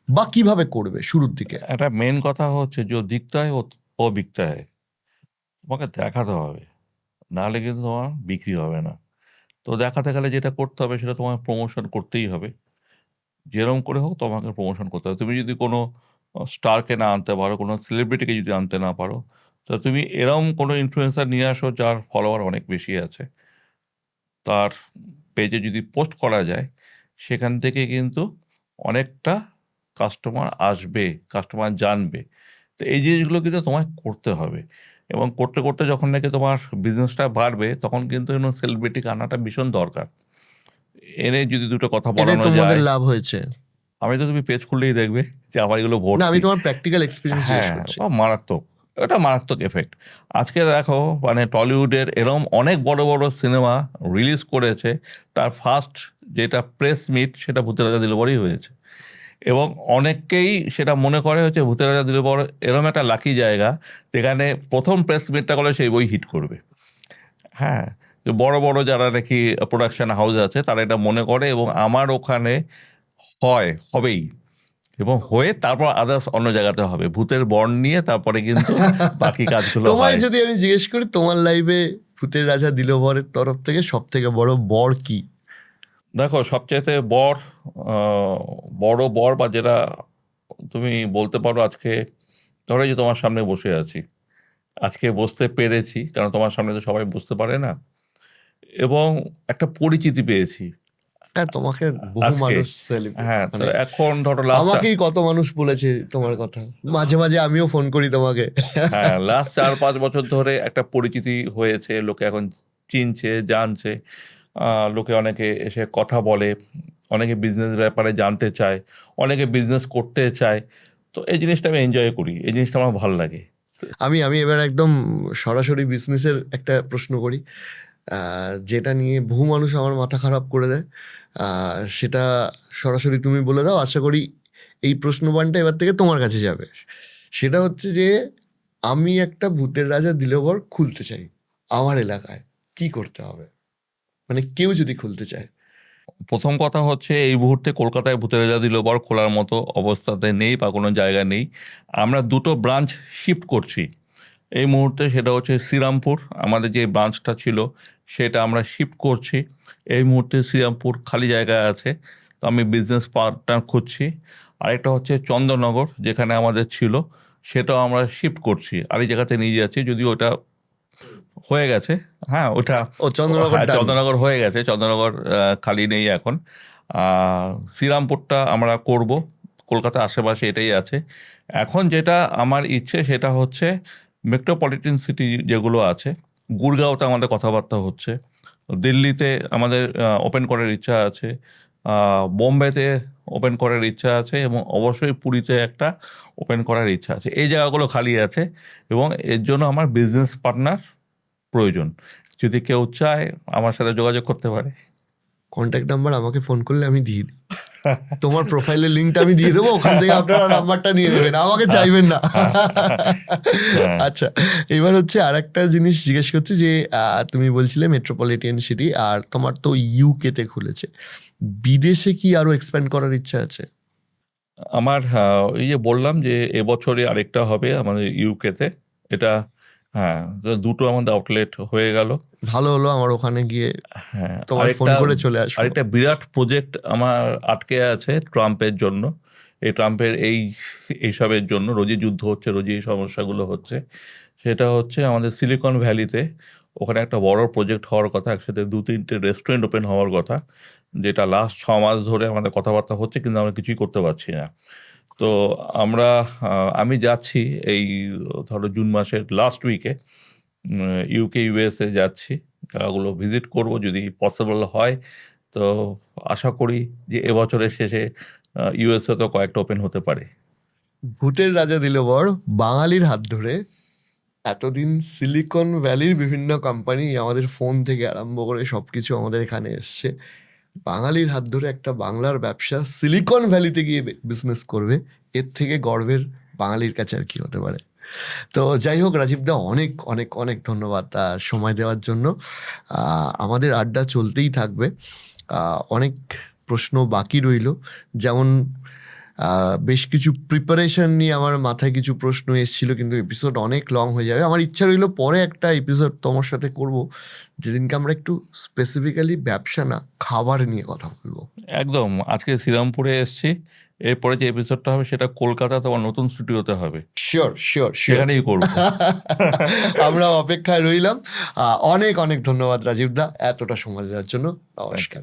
Speaker 1: বা কিভাবে করবে শুরুর দিকে?
Speaker 2: একটা মেন কথা হচ্ছে যে দিখতা হয় ও বিকতা হয়, তোমাকে দেখাতে হবে, নাহলে কিন্তু তোমার বিক্রি হবে না। তো দেখাতে গেলে যেটা করতে হবে সেটা তোমার প্রমোশন করতেই হবে, যেরকম করে হোক তোমাকে প্রমোশন করতে হবে। তুমি যদি কোনো স্টারকে না আনতে পারো, কোনো সেলিব্রিটিকে যদি আনতে না পারো, তো তুমি এরম কোনো ইনফ্লুয়েন্সার নিয়ে আসো যার ফলোয়ার অনেক বেশি আছে, তার পেজে যদি পোস্ট করা যায়, সেখান থেকে কিন্তু অনেকটা কাস্টমার আসবে, কাস্টমার জানবে। তো এই জিনিসগুলো কিন্তু তোমায় করতে হবে, এবং করতে করতে যখন নাকি তোমার বিজনেসটা বাড়বে, তখন কিন্তু সেলিব্রিটিকে আনাটা ভীষণ দরকার। এনে যদি দুটো কথা
Speaker 1: এটাই
Speaker 2: বলানো
Speaker 1: তোমাদের
Speaker 2: যায়,
Speaker 1: লাভ হয়েছে?
Speaker 2: আমি তো, তুমি পেজ খুললেই দেখবে যে আমার এগুলো
Speaker 1: না, আমি
Speaker 2: ভর্তি।
Speaker 1: তোমার প্র্যাকটিক্যাল এক্সপিরিয়েন্স জিজ্ঞেস
Speaker 2: হ্যাঁ,
Speaker 1: করছি।
Speaker 2: ও মারাত্মক, এটা মারাত্মক এফেক্ট। আজকে দেখো, মানে টলিউডের এরম অনেক বড় বড় সিনেমা রিলিজ করেছে, তার ফার্স্ট যেটা প্রেস মিট সেটা ভূতের রাজা দিলবরই হয়েছে। এবং অনেককেই সেটা মনে করে হচ্ছে ভূতের রাজা দিলবর এরম একটা লাকি জায়গা যেখানে প্রথম প্রেস মিটটা করলে সেই বই হিট করবে। হ্যাঁ, যে বড় বড় যারা নাকি প্রোডাকশন হাউস আছে তারা এটা মনে করে, এবং আমার ওখানে হবেই, এবং হয়ে তারপর আদার্স অন্য জায়গাতে হবে, ভূতের বর্ণ নিয়ে তারপরে কিন্তু বাকি কাজগুলো
Speaker 1: তোমায়
Speaker 2: হয়।
Speaker 1: যদি আমি জিজ্ঞেস করি, তোমার লাইফে ভূতের রাজা দিলবরের তরফ থেকে সব থেকে বড় বর কি?
Speaker 2: দেখো, সবচাইতে বড় বর বা যেটা তুমি বলতে পারো, আজকে ধরো এই যে তোমার সামনে বসে আছি, আজকে বসতে পেরেছি কারণ তোমার সামনে তো সবাই বুঝতে পারে না, এবং একটা পরিচিতি পেয়েছি
Speaker 1: হ্যাঁ, তোমাকে বহু
Speaker 2: আজকে।
Speaker 1: মানুষ সেলিব্রেট
Speaker 2: হ্যাঁ, তো
Speaker 1: মানে
Speaker 2: এখন ধরো লাস্ট,
Speaker 1: আমাকেই কত মানুষ বলেছে তোমার কথা, মাঝে মাঝে আমিও ফোন করি তোমাকে।
Speaker 2: হ্যাঁ, লাস্ট 4-5 বছর ধরে একটা পরিচিতি হয়েছে, লোকে এখন চিনছে, জানছে। লোকে অনেকে এসে কথা বলে, অনেকে বিজনেস ব্যাপারে জানতে চায়, অনেকে বিজনেস করতে চায়। তো এই জিনিসটা আমি এনজয় করি, এই জিনিসটা আমার ভালো লাগে।
Speaker 1: আমি আমি এবার একদম সরাসরি বিজনেসের একটা প্রশ্ন করি, যেটা নিয়ে বহু মানুষ আমার মাথা খারাপ করে দেয়। সেটা সরাসরি তুমি বলে দাও, আশা করি এই প্রশ্নবানটা এবার থেকে তোমার কাছে যাবে। সেটা হচ্ছে যে আমি একটা ভূতের রাজা দিলবর খুলতে চাই আমার এলাকায়, কি করতে হবে? মানে কেউ যদি খুলতে চায়।
Speaker 2: প্রথম কথা হচ্ছে এই মুহূর্তে কলকাতায় ভূতের রাজা দিলবর খোলার মতো অবস্থাতে নেই বা কোনো জায়গা নেই। আমরা দুটো ব্রাঞ্চ শিফট করছি এই মুহূর্তে, সেটা হচ্ছে শ্রীরামপুর, আমাদের যে ব্রাঞ্চটা ছিল সেটা আমরা শিফট করছি এই মুহূর্তে। শ্রীরামপুর খালি জায়গায় আছে, তো আমি বিজনেস পার্টনার খুঁজছি। আরেকটা হচ্ছে চন্দননগর, যেখানে আমাদের ছিল সেটাও আমরা শিফট করছি, আর এই জায়গাতে নিয়ে যাচ্ছি, যদিও ওটা হয়ে গেছে। হ্যাঁ, ওটা
Speaker 1: ও চন্দ্রনগর
Speaker 2: হ্যাঁ,
Speaker 1: done।
Speaker 2: চন্দননগর হয়ে গেছে, চন্দননগর খালি নেই এখন। শ্রীরামপুরটা আমরা করব, কলকাতার আশেপাশে এটাই আছে। এখন যেটা আমার ইচ্ছে সেটা হচ্ছে মেট্রোপলিটন সিটি যেগুলো আছে, গুড়গাঁওতে আমাদের কথাবার্তা হচ্ছে, দিল্লিতে আমাদের ওপেন করার ইচ্ছা আছে, বোম্বেতে ওপেন করার ইচ্ছা আছে, এবং অবশ্যই পুরীতে একটা ওপেন করার ইচ্ছা আছে। এই জায়গাগুলো খালি আছে এবং এর জন্য আমার বিজনেস পার্টনার প্রয়োজন। যদি কেউ চায় আমার সাথে যোগাযোগ করতে পারে।
Speaker 1: কন্ট্যাক্ট নাম্বার আমাকে ফোন করলে আমি দিয়ে দিই, তোমার প্রোফাইলের লিঙ্কটা আমি দিয়ে দেবো, ওখান থেকে আপনারা নাম্বারটা নিয়ে নেবেন, আমাকে চাইবেন না। আচ্ছা, এবার হচ্ছে আর একটা জিনিস জিজ্ঞেস করছি যে তুমি বলছিলে মেট্রোপলিটন সিটি, আর তোমার তো ইউকে তে খুলেছে, বিদেশে কি আরো এক্সপ্যান্ড করার ইচ্ছা আছে?
Speaker 2: আমার এই যে বললাম যে এবছরে আরেকটা হবে আমাদের ইউকেতে, এটা হ্যাঁ, তো দুটো আমাদের আউটলেট হয়ে গেল।
Speaker 1: ভালো হলো, আমার ওখানে গিয়ে
Speaker 2: হ্যাঁ,
Speaker 1: তোমার ফোন করে চলে আসবো।
Speaker 2: আরেকটা বিরাট প্রজেক্ট আমার আটকে আছে ট্রাম্পের জন্য। এই ট্রাম্পের এইসবের জন্য রোজই যুদ্ধ হচ্ছে, রোজই এই সমস্যাগুলো হচ্ছে। সেটা হচ্ছে আমাদের সিলিকন ভ্যালিতে, ওখানে একটা বড় প্রজেক্ট হওয়ার কথা, একসাথে 2-3টে রেস্টুরেন্ট ওপেন হওয়ার কথা, যেটা লাস্ট 6 মাস ধরে আমাদের কথাবার্তা হচ্ছে, কিন্তু আমরা কিছুই করতে পারছি না। তো আমি যাচ্ছি এই ধরো জুন মাসের লাস্ট উইকে ইউকে ইউএসএ যাচ্ছি, জায়গাগুলো ভিজিট করব যদি পসিবল হয়। তো আশা করি যে এবছরের শেষে ইউএসএ তো কয়েকটা ওপেন হতে পারে।
Speaker 1: ভূতের রাজা দিলবর বাঙালির হাত ধরে এতদিন সিলিকন ভ্যালির বিভিন্ন কোম্পানি আমাদের ফোন থেকে আরম্ভ করে সবকিছু আমাদের এখানে এসছে, বাঙালির হাত ধরে একটা বাংলার ব্যবসা সিলিকন ভ্যালিতে গিয়ে বিজনেস করবে, এর থেকে গর্বের বাঙালির কাছে আর কি হতে পারে। তো যাই হোক রাজীবদা, অনেক অনেক অনেক ধন্যবাদ সময় দেওয়ার জন্য। আমাদের আড্ডা চলতেই থাকবে, অনেক প্রশ্ন বাকি রইল, যেমন বেশ কিছু প্রিপারেশন নিয়ে আমার মাথায় কিছু প্রশ্ন এসেছিল, কিন্তু এপিসোড অনেক লং হয়ে যাবে। আমার ইচ্ছা রইল পরে একটা এপিসোড তোমার সাথে করব, যেদিনকে আমরা একটু স্পেসিফিক্যালি ব্যবসা না খাবার নিয়ে কথা বলবো।
Speaker 2: একদম, আজকে শ্রীরামপুরে এসছি, এরপরে যে এপিসোডটা হবে সেটা কলকাতা, তোমার নতুন স্টুডিওতে হবে,
Speaker 1: শিওর শিওর শিওর,
Speaker 2: সেখানেই করবো।
Speaker 1: আমরা অপেক্ষায় রইলাম। অনেক অনেক ধন্যবাদ রাজীবদা এতটা সময় দেওয়ার জন্য। নমস্কার।